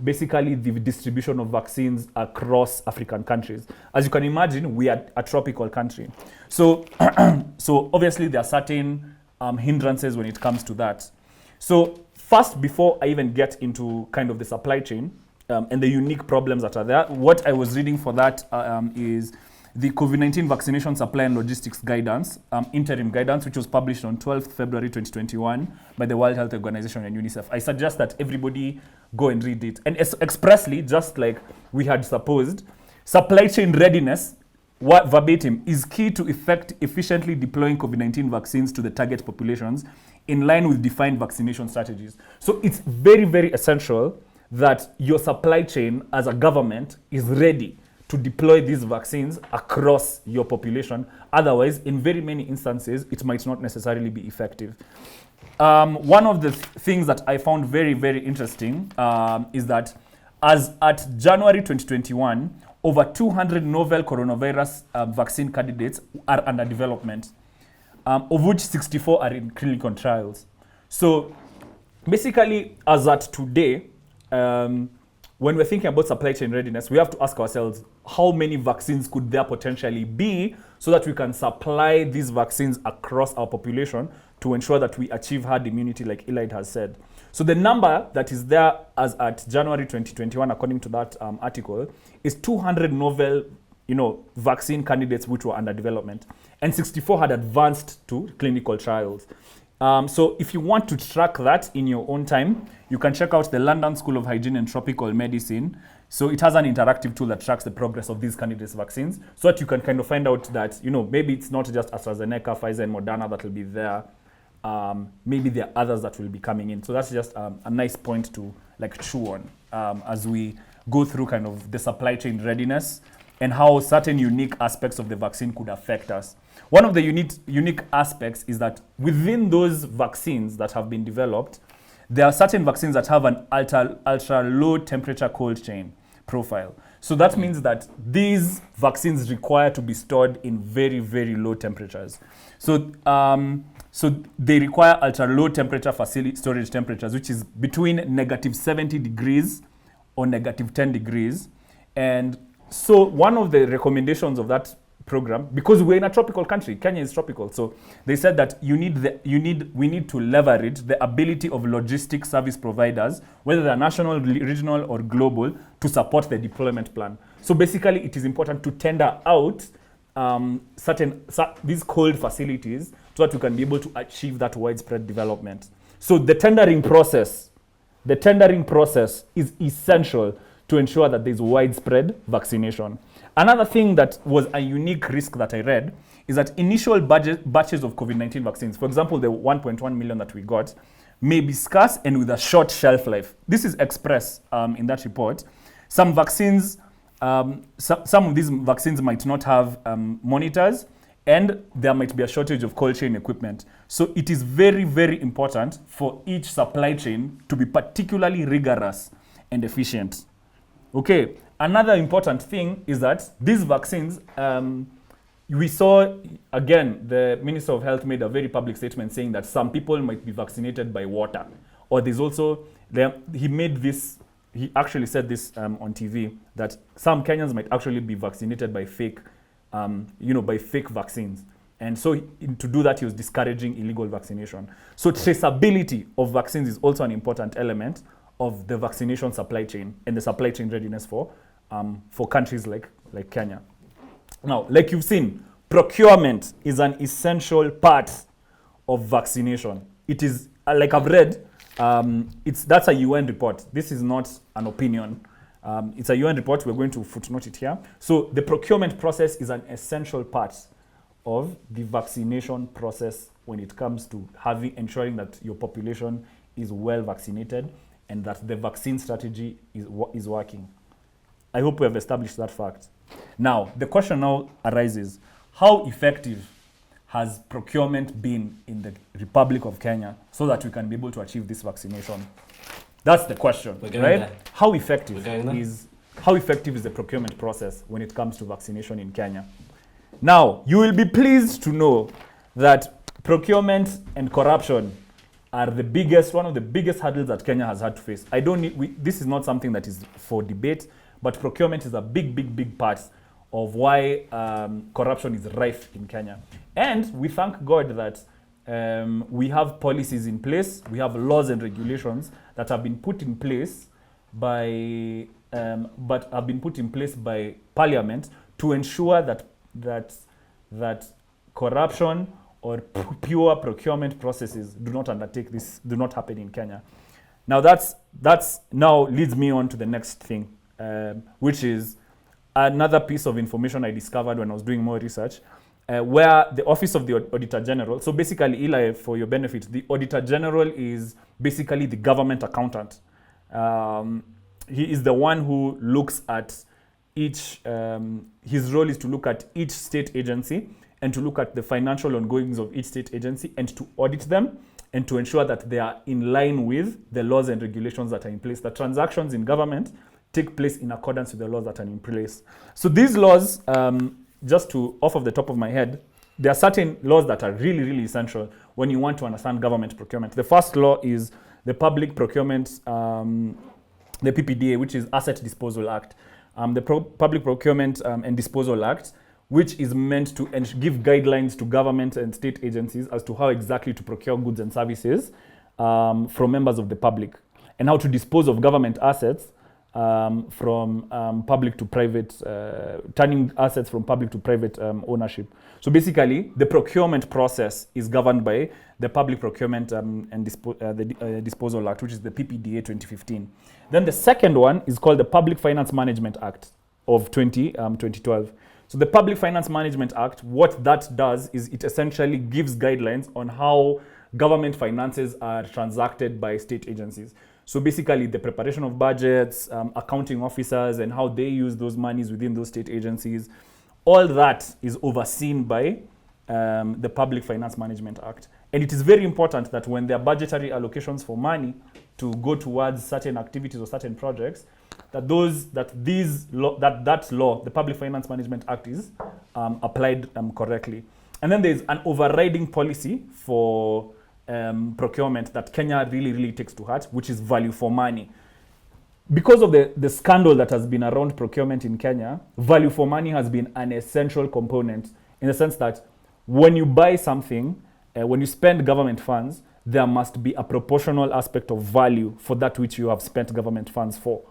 basically the distribution of vaccines across African countries. As you can imagine, we are a tropical country. So, so obviously there are certain hindrances when it comes to that. So first, before I even get into kind of the supply chain and the unique problems that are there, what I was reading for that is the COVID-19 Vaccination Supply and Logistics Guidance, interim guidance, which was published on 12th February 2021 by the World Health Organization and UNICEF. I suggest that everybody go and read it. And expressly, just like we had supposed, supply chain readiness, verbatim, is key to efficiently deploying COVID-19 vaccines to the target populations in line with defined vaccination strategies. So it's very, very essential that your supply chain as a government is ready to deploy these vaccines across your population. Otherwise, in very many instances, it might not necessarily be effective. One of the things that I found very, very interesting is that as at January 2021, over 200 novel coronavirus vaccine candidates are under development, of which 64 are in clinical trials. So basically, as at today, when we're thinking about supply chain readiness, we have to ask ourselves, how many vaccines could there potentially be so that we can supply these vaccines across our population to ensure that we achieve herd immunity, like Elide has said. So the number that is there as at January 2021, according to that article, is 200 novel, vaccine candidates which were under development, and 64 had advanced to clinical trials. So if you want to track that in your own time, you can check out the London School of Hygiene and Tropical Medicine. So it has an interactive tool that tracks the progress of these candidates' vaccines, so that you can kind of find out that, maybe it's not just AstraZeneca, Pfizer, and Moderna that will be there. Maybe there are others that will be coming in. So that's just a nice point to chew on as we go through kind of the supply chain readiness and how certain unique aspects of the vaccine could affect us. One of the unique aspects is that within those vaccines that have been developed, there are certain vaccines that have an ultra low temperature cold chain profile. So that means that these vaccines require to be stored in very, very low temperatures. So they require ultra low temperature facility storage temperatures, which is between -70 degrees or -10 degrees. And so one of the recommendations of that program, because we're in a tropical country. Kenya is tropical, so they said that we need to leverage the ability of logistic service providers, whether they're national, regional, or global, to support the deployment plan. So basically, it is important to tender out these cold facilities so that we can be able to achieve that widespread development. So the tendering process is essential to ensure that there's widespread vaccination. Another thing that was a unique risk that I read is that initial batches of COVID-19 vaccines, for example, the 1.1 million that we got, may be scarce and with a short shelf life. This is expressed in that report. Some vaccines, some of these vaccines might not have monitors, and there might be a shortage of cold chain equipment. So it is very, very important for each supply chain to be particularly rigorous and efficient. Okay, another important thing is that these vaccines, we saw, again, the Minister of Health made a very public statement saying that some people might be vaccinated by water. Or there's also, he actually said this on TV, that some Kenyans might actually be vaccinated by fake vaccines. And so to do that, he was discouraging illegal vaccination. So traceability of vaccines is also an important element of the vaccination supply chain and the supply chain readiness for countries like Kenya. Now, like you've seen, procurement is an essential part of vaccination. It is, like I've read, that's a UN report. This is not an opinion. It's a UN report. We're going to footnote it here. So the procurement process is an essential part of the vaccination process when it comes to ensuring that your population is well vaccinated and that the vaccine strategy is working. I hope we have established that fact. Now, the question now arises, how effective has procurement been in the Republic of Kenya so that we can be able to achieve this vaccination? That's the question, right? There. How effective is the procurement process when it comes to vaccination in Kenya? Now, you will be pleased to know that procurement and corruption are one of the biggest hurdles that Kenya has had to face. This is not something that is for debate, but procurement is a big part of why corruption is rife in Kenya. And we thank God that we have policies in place, we have laws and regulations that have been put in place by Parliament to ensure that corruption or pure procurement processes do not happen in Kenya. Now that's now leads me on to the next thing, which is another piece of information I discovered when I was doing more research, where the Office of the Auditor General, so basically, Eli, for your benefit, the Auditor General is basically the government accountant. He is the one who looks at his role is to look at each state agency and to look at the financial ongoings of each state agency and to audit them and to ensure that they are in line with the laws and regulations that are in place. The transactions in government take place in accordance with the laws that are in place. So these laws, just off of the top of my head, there are certain laws that are really, really essential when you want to understand government procurement. The first law is the Public Procurement, the PPDA, which is Asset Disposal Act. The Public Procurement and Disposal Act, which is meant to give guidelines to government and state agencies as to how exactly to procure goods and services from members of the public and how to dispose of government assets from public to private, turning assets from public to private ownership. So basically, the procurement process is governed by the Public Procurement and Disposal Act, which is the PPDA 2015. Then the second one is called the Public Finance Management Act of 2012. So the Public Finance Management Act, what that does is it essentially gives guidelines on how government finances are transacted by state agencies. So basically the preparation of budgets, accounting officers, and how they use those monies within those state agencies, all that is overseen by the Public Finance Management Act. And it is very important that when there are budgetary allocations for money to go towards certain activities or certain projects, that law, the Public Finance Management Act, is applied correctly. And then there's an overriding policy for procurement that Kenya really, really takes to heart, which is value for money. because of the scandal that has been around procurement in Kenya, value for money has been an essential component in the sense that when you buy something, when you spend government funds, there must be a proportional aspect of value for that which you have spent government funds for.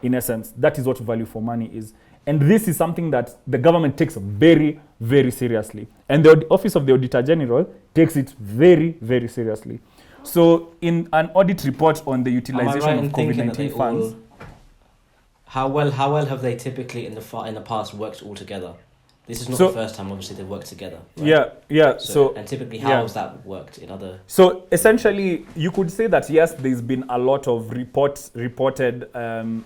In essence, that is what value for money is. And this is something that the government takes very, very seriously. And the Office of the Auditor General takes it very, very seriously. So in an audit report on the utilization of COVID-19 funds... How well have they typically in the past worked all together? This is not the first time, obviously, they've worked together. Right? Yeah. And typically, how has that worked in other... So essentially, you could say that, yes, there's been a lot of reported,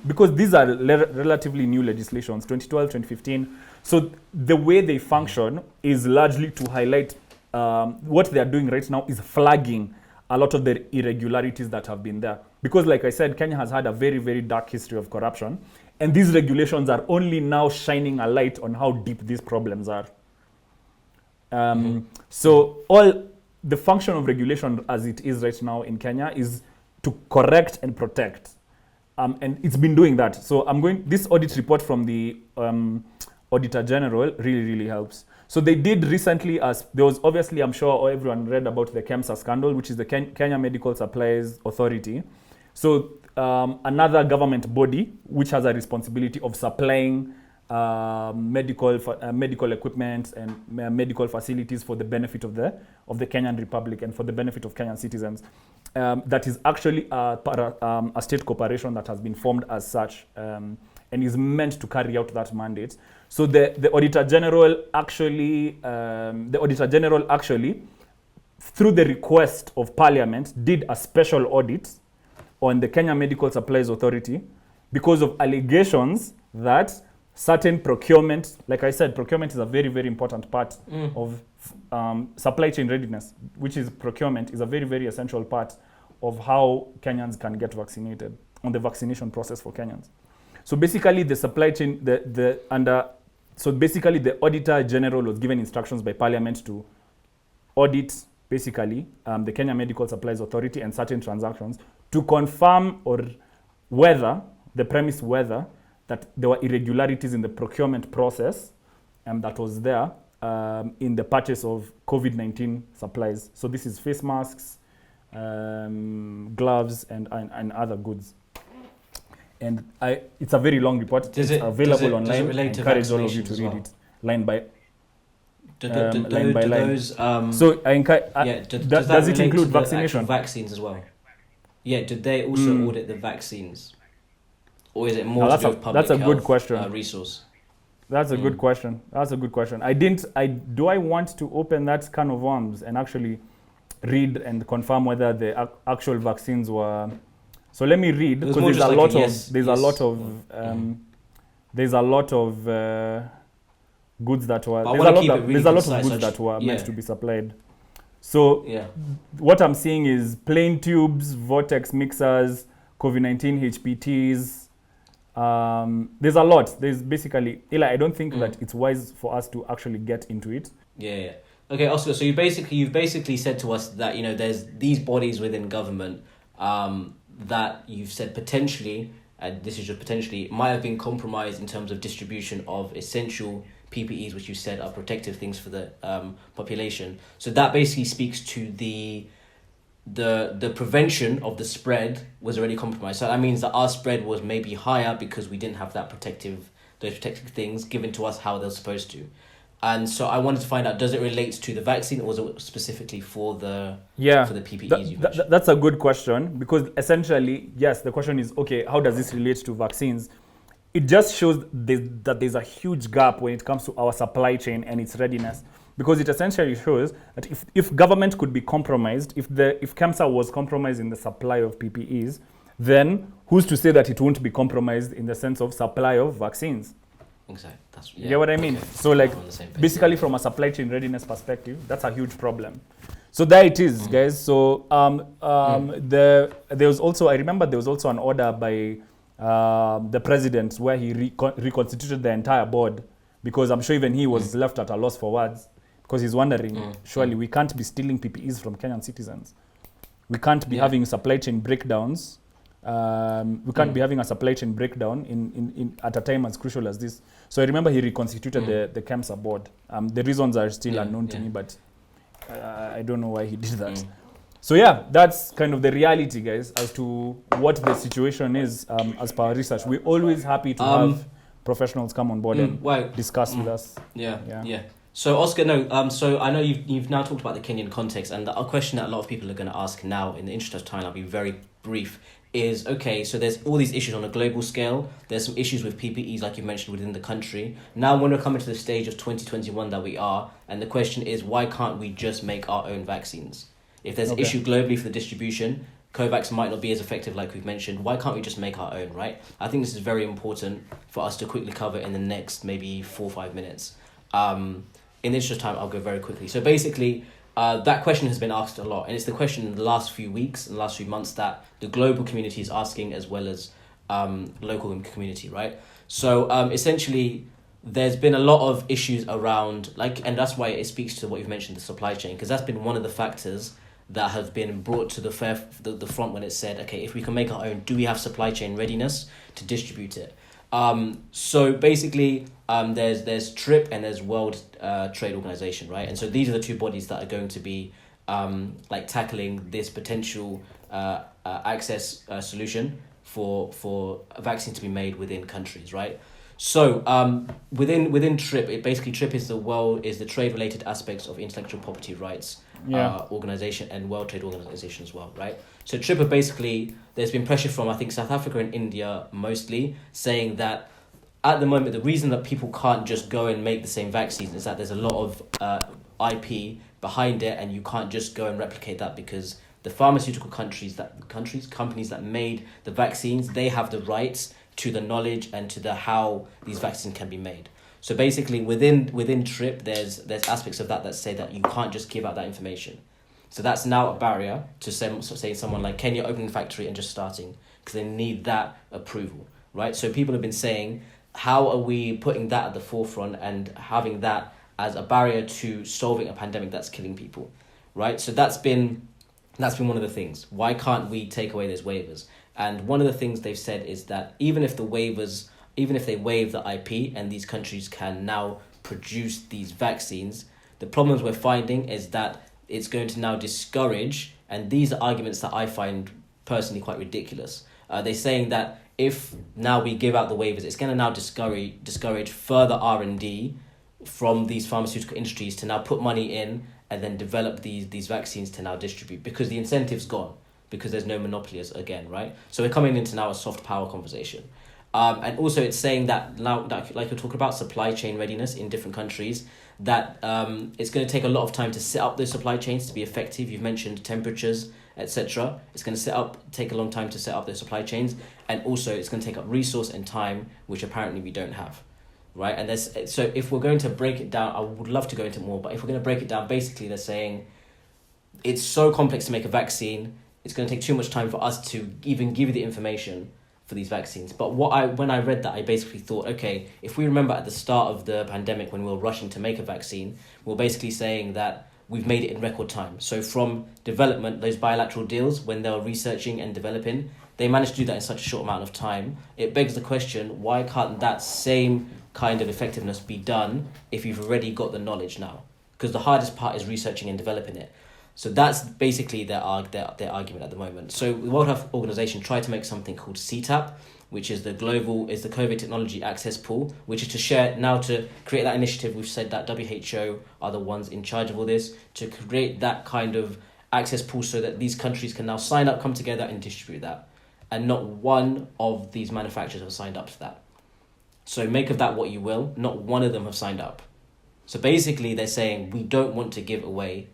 because these are relatively new legislations, 2012, 2015. So the way they function is largely to highlight what they are doing right now is flagging a lot of the irregularities that have been there. Because like I said, Kenya has had a very, very dark history of corruption. And these regulations are only now shining a light on how deep these problems are. So all the function of regulation as it is right now in Kenya is to correct and protect. And it's been doing that. So this audit report from the Auditor General really, really helps. So they did recently, there was obviously, I'm sure everyone read about the KEMSA scandal, which is the Kenya Medical Supplies Authority. So another government body which has a responsibility of supplying medical equipment and medical facilities for the benefit of the Kenyan Republic and for the benefit of Kenyan citizens. That is actually a state corporation that has been formed as such and is meant to carry out that mandate. So the Auditor General actually, through the request of Parliament, did a special audit on the Kenya Medical Supplies Authority because of allegations that certain procurement, like I said, procurement is a very, very important part of supply chain readiness, which is procurement is a very, very essential part of how Kenyans can get vaccinated, on the vaccination process for Kenyans. So basically the supply chain, so basically the Auditor General was given instructions by Parliament to audit basically the Kenya Medical Supplies Authority and certain transactions to confirm whether that there were irregularities in the procurement process that was there in the purchase of COVID-19 supplies. So this is face masks, gloves, and other goods. And it's a very long report. It's available online. I encourage all of you to read it line by line. So does it include vaccination? Vaccines as well? Yeah. Did they also audit the vaccines, or is it more to do with public that's a health good question. Resource? That's a good question. That's a good question. Do I want to open that can of worms and actually read and confirm whether the actual vaccines were? So let me read because there's a lot of goods that were there's a lot of goods that were meant to be supplied. So what I'm seeing is plain tubes, vortex mixers, COVID-19 HPTs. There's a lot. There's basically, Eli, I don't think that it's wise for us to actually get into it. Yeah. Okay, Oscar. So you've basically said to us that there's these bodies within government that you've said potentially, and this is just potentially, might have been compromised in terms of distribution of essential PPEs, which you said are protective things for the population. So that basically speaks to the prevention of the spread was already compromised. So that means that our spread was maybe higher because we didn't have those protective things given to us how they're supposed to. And so I wanted to find out, does it relate to the vaccine or was it specifically for the PPEs you mentioned? That's a good question because essentially, yes, the question is, okay, how does this relate to vaccines? It just shows that there's a huge gap when it comes to our supply chain and its readiness, because it essentially shows that if government could be compromised, if KEMSA was compromised in the supply of PPEs, then who's to say that it won't be compromised in the sense of supply of vaccines? Exactly. You get what I mean? Okay. So basically from a supply chain readiness perspective, that's a huge problem. So there it is, guys. So there was also an order by the president where he reconstituted the entire board, because I'm sure even he was left at a loss for words, because he's wondering, surely we can't be stealing PPEs from Kenyan citizens. We can't be having supply chain breakdowns We can't be having a supply chain breakdown in at a time as crucial as this. So I remember he reconstituted the CAMSA board. The reasons are still unknown to me, but I don't know why he did that. So yeah, that's kind of the reality, guys, as to what the situation is as per our research. We're always happy to have professionals come on board and discuss with us. Yeah. So Oscar, no. So I know you've now talked about the Kenyan context, and a question that a lot of people are going to ask now, in the interest of time, I'll be very brief. Is okay. So there's all these issues on a global scale. There's some issues with PPEs, like you mentioned, within the country. Now, when we're coming to the stage of 2021 that we are, and the question is, why can't we just make our own vaccines? If there's an issue globally for the distribution, COVAX might not be as effective, like we've mentioned. Why can't we just make our own, right? I think this is very important for us to quickly cover in the next maybe 4 or 5 minutes. In the interest of time, I'll go very quickly. So basically, that question has been asked a lot, and it's the question in the last few weeks and the last few months that the global community is asking, as well as local community, right? So essentially, there's been a lot of issues around, and that's why it speaks to what you've mentioned, the supply chain, because that's been one of the factors that have been brought to the front when it said, okay, if we can make our own, do we have supply chain readiness to distribute it? So basically, there's TRIP and there's World Trade Organization, right? And so these are the two bodies that are going to be tackling this potential access solution for a vaccine to be made within countries, right? So within TRIP, TRIP is the trade related aspects of intellectual property rights organization and World Trade Organization as well, right? So TRIP are basically, there's been pressure from I think South Africa and India mostly saying that at the moment the reason that people can't just go and make the same vaccines is that there's a lot of IP behind it, and you can't just go and replicate that because the pharmaceutical companies that made the vaccines, they have the rights to the knowledge and to the how these vaccines can be made. So basically within TRIP there's aspects of that say that you can't just give out that information. So that's now a barrier to say someone like Kenya opening a factory and just starting, because they need that approval, right? So people have been saying, how are we putting that at the forefront and having that as a barrier to solving a pandemic that's killing people, right? So that's been one of the things. Why can't we take away those waivers? And one of the things they've said is that even if they waive the IP and these countries can now produce these vaccines, the problems we're finding is that it's going to now discourage, and these are arguments that I find personally quite ridiculous. They're saying that if now we give out the waivers, it's going to now discourage further R&D from these pharmaceutical industries to now put money in and then develop these vaccines to now distribute, because the incentive's gone, because there's no monopolies again, right? So we're coming into now a soft power conversation. And also it's saying that now, like you're talking about supply chain readiness in different countries, that it's going to take a lot of time to set up those supply chains to be effective. You've mentioned temperatures, etc. It's going to take a long time to set up those supply chains, and also it's going to take up resource and time, which apparently we don't have, right? And so if we're going to break it down, I would love to go into more, but if we're going to break it down, basically they're saying it's so complex to make a vaccine. It's going to take too much time for us to even give you the information for these vaccines. But when I read that, I basically thought, okay, if we remember at the start of the pandemic when we were rushing to make a vaccine, we were basically saying that we've made it in record time. So from development, those bilateral deals, when they were researching and developing, they managed to do that in such a short amount of time. It begs the question, why can't that same kind of effectiveness be done if you've already got the knowledge now? Because the hardest part is researching and developing it. So that's basically their argument at the moment. So the World Health Organization tried to make something called CTAP, which is the COVID Technology Access Pool, which is to create that initiative. We've said that WHO are the ones in charge of all this, to create that kind of access pool so that these countries can now sign up, come together and distribute that. And not one of these manufacturers have signed up to that. So make of that what you will, not one of them have signed up. So basically they're saying, we don't want to give away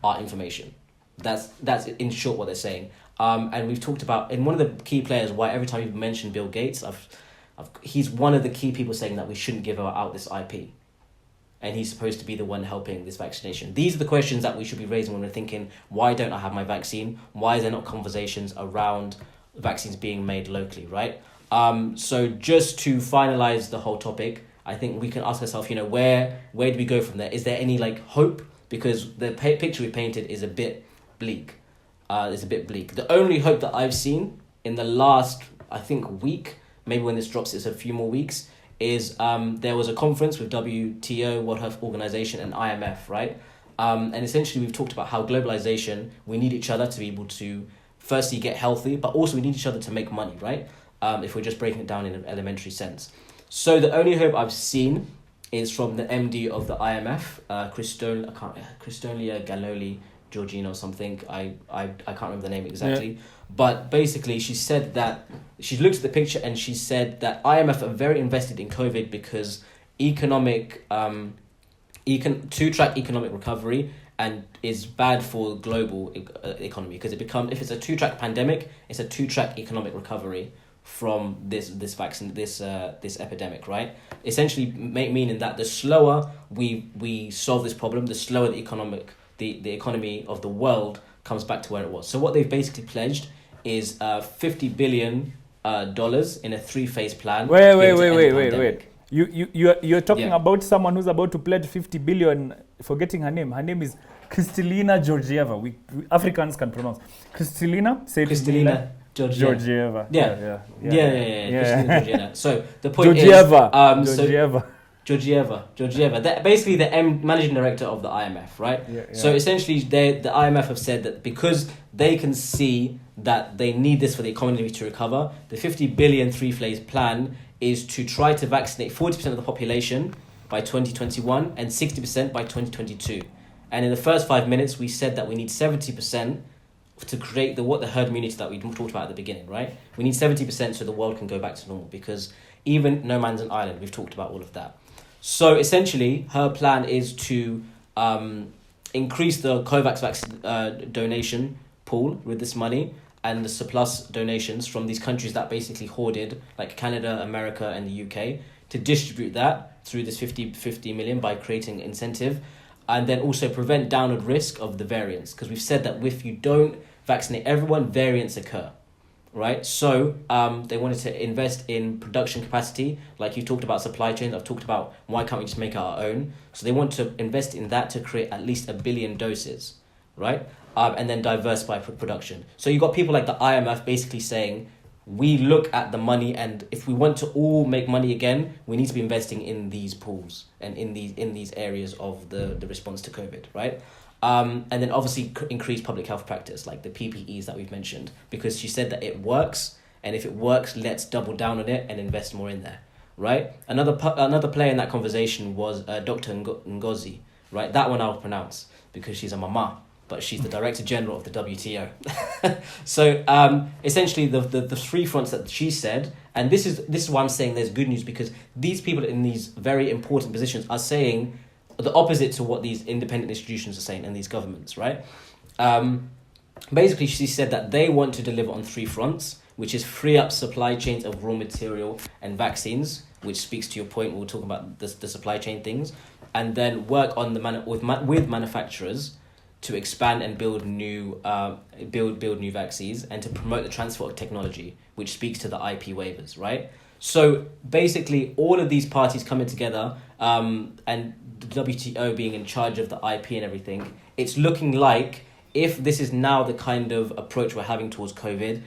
our information. That's in short what they're saying. And we've talked about, and one of the key players, why every time you mention Bill Gates, he's one of the key people saying that we shouldn't give out this IP. And he's supposed to be the one helping this vaccination. These are the questions that we should be raising when we're thinking, why don't I have my vaccine? Why is there not conversations around vaccines being made locally, right? So just to finalize the whole topic, I think we can ask ourselves, where do we go from there? Is there any hope? Because the picture we painted is a bit bleak. It's a bit bleak. The only hope that I've seen in the last, I think, week, maybe when this drops, it's a few more weeks, is there was a conference with WTO, World Health Organization, and IMF, right? And essentially we've talked about how globalization, we need each other to be able to firstly get healthy, but also we need each other to make money, right? If we're just breaking it down in an elementary sense. So the only hope I've seen is from the MD of the IMF, Christolia Galoli Georgina or something. I can't remember the name exactly. Yeah. But basically she said that, she looked at the picture and she said that IMF are very invested in COVID because two-track economic recovery and is bad for global economy, because if it's a two-track pandemic, it's a two-track economic recovery from this vaccine, this epidemic, right? Essentially meaning that the slower we solve this problem, the slower the economy of the world comes back to where it was. So what they've basically pledged is $50 billion in a 3-phase plan. Wait. You're talking about someone who's about to pledge 50 billion, forgetting her name. Her name is Kristalina Georgieva. We Africans can pronounce. Kristalina Georgieva. Yeah. Kristalina Georgieva. So the point is Georgieva. Basically the managing director of the IMF, right? Yeah. So essentially the IMF have said that because they can see that they need this for the economy to recover, the 50 billion 3-phase plan is to try to vaccinate 40% of the population by 2021 and 60% by 2022. And in the first 5 minutes, we said that we need 70% to create the herd immunity that we talked about at the beginning, right? We need 70% so the world can go back to normal, because even no man's an island, we've talked about all of that. So essentially, her plan is to increase the COVAX vaccine donation pool with this money and the surplus donations from these countries that basically hoarded, like Canada, America, and the UK, to distribute that through this 50 million by creating incentive, and then also prevent downward risk of the variants. Because we've said that if you don't vaccinate everyone, variants occur, right? So they wanted to invest in production capacity. Like you talked about supply chains, I've talked about why can't we just make our own? So they want to invest in that to create at least 1 billion doses, right? And then diversify production. So you've got people like the IMF basically saying, we look at the money, and if we want to all make money again, we need to be investing in these pools and in these areas of the response to COVID, right? And then obviously increase public health practice, like the PPEs that we've mentioned, because she said that it works, and if it works, let's double down on it and invest more in there, right? Another player in that conversation was Dr. Ngozi, right? That one I'll pronounce because she's a mama, but she's the Director General of the WTO. So essentially the 3 fronts that she said, and this is why I'm saying there's good news, because these people in these very important positions are saying the opposite to what these independent institutions are saying and these governments, right? Basically, she said that they want to deliver on 3 fronts, which is free up supply chains of raw material and vaccines, which speaks to your point. We'll talk about the supply chain things, and then work on with manufacturers to expand and build new vaccines, and to promote the transfer of technology, which speaks to the IP waivers, right? So basically, all of these parties coming together, and the WTO being in charge of the IP and everything, it's looking like if this is now the kind of approach we're having towards COVID,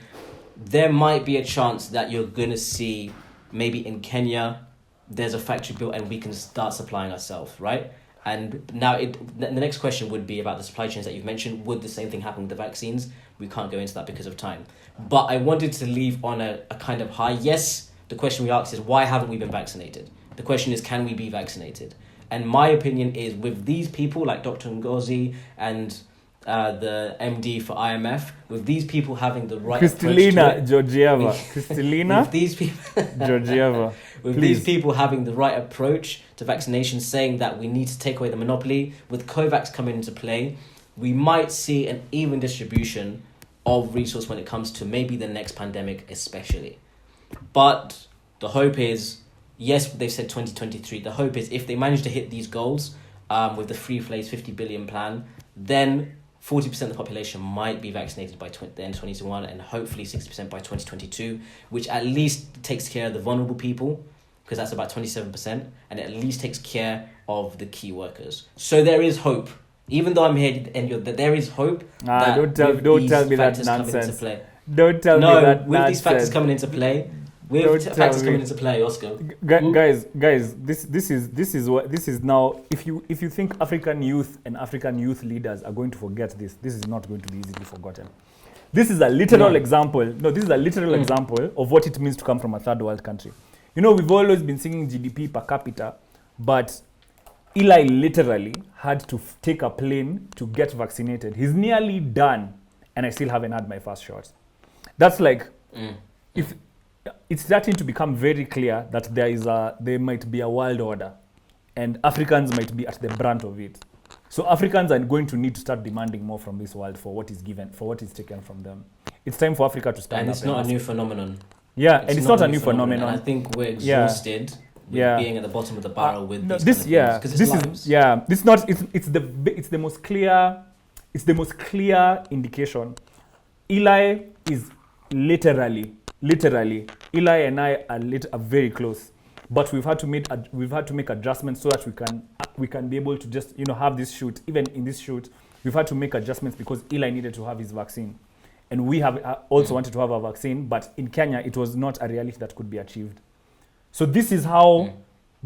there might be a chance that you're going to see maybe in Kenya, there's a factory built and we can start supplying ourselves, right? And now the next question would be about the supply chains that you've mentioned. Would the same thing happen with the vaccines? We can't go into that because of time. But I wanted to leave on a kind of high. Yes, the question we asked is, why haven't we been vaccinated? The question is, can we be vaccinated? And my opinion is, with these people like Dr. Ngozi and the MD for IMF, with these people having the right Kristalina Georgieva. Kristalina with these people Georgieva. With these people having the right approach to vaccination, saying that we need to take away the monopoly, with COVAX coming into play, we might see an even distribution of resource when it comes to maybe the next pandemic especially. But the hope is, yes, they've said 2023. The hope is if they manage to hit these goals with the 3-phase 50 billion plan, then 40% of the population might be vaccinated by the end of 2021, and hopefully 60% by 2022, which at least takes care of the vulnerable people, because that's about 27%, and it at least takes care of the key workers. So there is hope. Even though I'm here and there is hope. Don't tell me that nonsense. Don't tell me that with these factors coming into play. Coming into play, Oscar. Guys, this is now. If you think African youth and African youth leaders are going to forget this is not going to be easily forgotten. This is a literal example. No, this is a literal example of what it means to come from a third world country. You know, we've always been singing GDP per capita, but Eli literally had to take a plane to get vaccinated. He's nearly done, and I still haven't had my first shot. That's like, if it's starting to become very clear that there might be a world order, and Africans might be at the brunt of it. So Africans are going to need to start demanding more from this world for what is given, for what is taken from them. It's time for Africa to stand up. And it's not a new phenomenon. Yeah, and it's not a new phenomenon. And I think we're exhausted with being at the bottom of the barrel with these it's the most clear indication. Eli is literally Eli and I are very close, but we've had to make adjustments so that we can be able to just have this shoot. Even in this shoot, we've had to make adjustments because Eli needed to have his vaccine, and we have also wanted to have a vaccine, but in Kenya it was not a reality that could be achieved. So this is how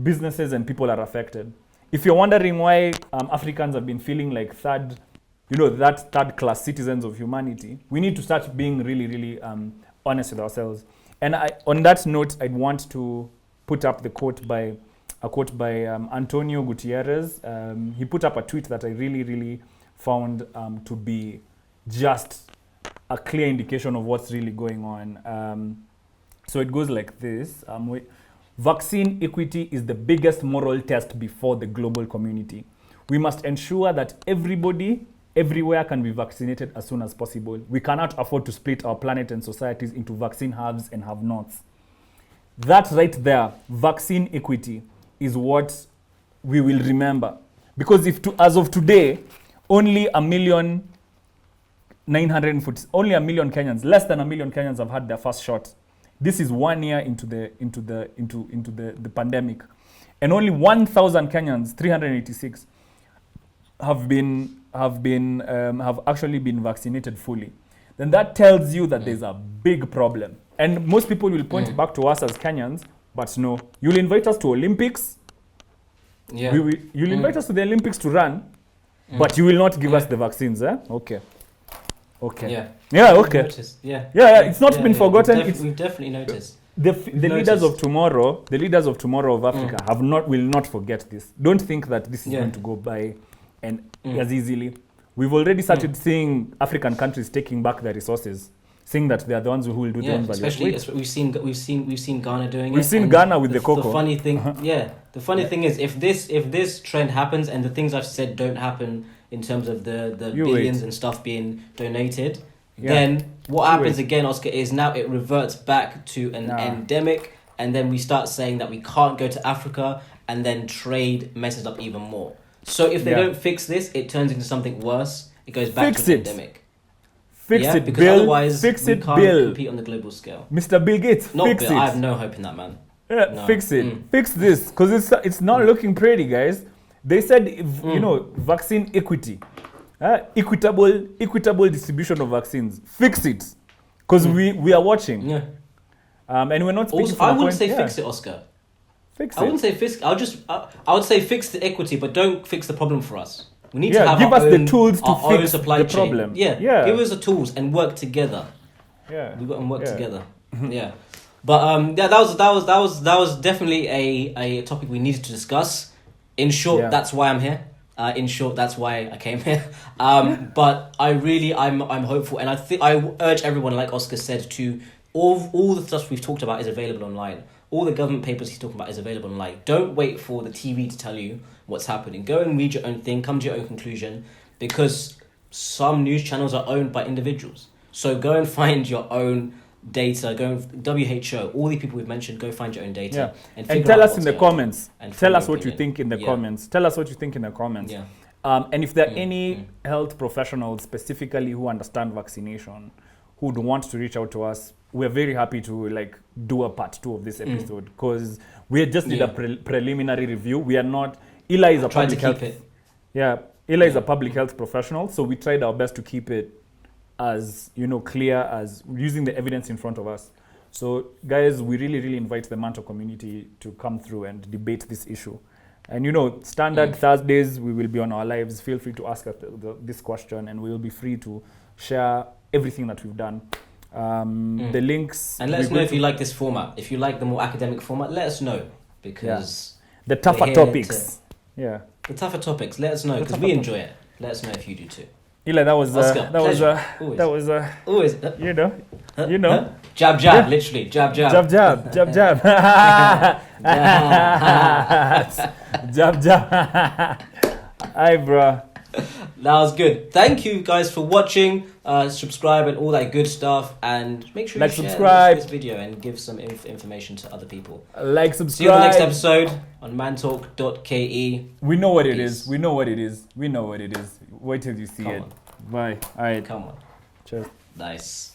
businesses and people are affected. If you're wondering why Africans have been feeling like third class citizens of humanity, we need to start being really, really honest with ourselves. And on that note, I'd want to put up a quote by Antonio Gutierrez. He put up a tweet that I really, really found to be just a clear indication of what's really going on. So it goes like this. Vaccine equity is the biggest moral test before the global community. We must ensure that everybody, everywhere can be vaccinated as soon as possible. We cannot afford to split our planet and societies into vaccine haves and have-nots. That right there, vaccine equity, is what we will remember. Because as of today, only 1,940,000, only 1 million Kenyans, less than 1 million Kenyans have had their first shot. This is 1 year into the pandemic, and only 1,000 Kenyans, 386, have actually been vaccinated fully. Then that tells you that there's a big problem. And most people will point back to us as Kenyans, but no, you'll invite us to Olympics. Yeah. You'll invite us to the Olympics to run, but you will not give us the vaccines. Okay. Okay. Yeah. Okay. Yeah. It's not been forgotten. We've definitely noticed. The leaders of tomorrow, of Africa, will not forget this. Don't think that this is going to go by and as easily. We've already started seeing African countries taking back their resources, saying that they are the ones who will do the own value. Especially we've seen Ghana doing it. We've seen Ghana with the cocoa. The funny thing, the funny thing is, if this trend happens and the things I've said don't happen in terms of the billions and stuff being donated, then what happens again, Oscar, is now it reverts back to an endemic, and then we start saying that we can't go to Africa, and then trade messes up even more. So if they don't fix this, it turns into something worse. It goes back to an endemic. Fix it, because Bill. Otherwise fix we it, can't Bill. compete on the global scale. Mr. Bill Gates, Not fix Bill. it. I have no hope in that, man. No. Fix it. Fix this, because it's not looking pretty, guys. They said, vaccine equity, equitable distribution of vaccines. Fix it, because we are watching. Yeah. And we're not speaking. Also, I wouldn't say fix it, Oscar. Fix it. I wouldn't say fix. I would say fix the equity, but don't fix the problem for us. We need to have give us the tools to fix the problem. Yeah. Give us the tools and work together. Yeah. We got to work together. Yeah. But that was definitely a topic we needed to discuss. In short, that's why I'm here. In short, that's why I came here. But I'm hopeful, and I urge everyone, like Oscar said, to all the stuff we've talked about is available online. All the government papers he's talking about is available online. Don't wait for the TV to tell you what's happening. Go and read your own thing, come to your own conclusion, because some news channels are owned by individuals. So go and find your own data. Go and WHO, all the people we've mentioned, go find your own data. And tell us in the comments. Tell us what you think in the comments. Tell us what you think in the comments. Yeah. And if there are any health professionals specifically who understand vaccination, who would want to reach out to us, we're very happy to do a part 2 of this episode, because we just did a preliminary review. We are not. Eli is a public health. Eli is a public health professional, so we tried our best to keep it as clear as using the evidence in front of us. So guys, we really invite the Mantle community to come through and debate this issue. And standard Thursdays, we will be on our lives. Feel free to ask us this question, and we will be free to share everything that we've done. The links. And let us know if you like this format. If you like the more academic format, let us know, because the tougher topics. The tougher topics. Let us know, because we enjoy it. Let us know if you do too. Eli, that was always. Jab, literally jab. Jab. Aye, bro. That was good. Thank you guys for watching. Subscribe and all that good stuff, and make sure you share subscribe this video and give some information to other people. Subscribe. See you on the next episode on mantalk.ke. We know what it is. Wait till you see it. On. Bye. All right. Come on. Cheers. Nice.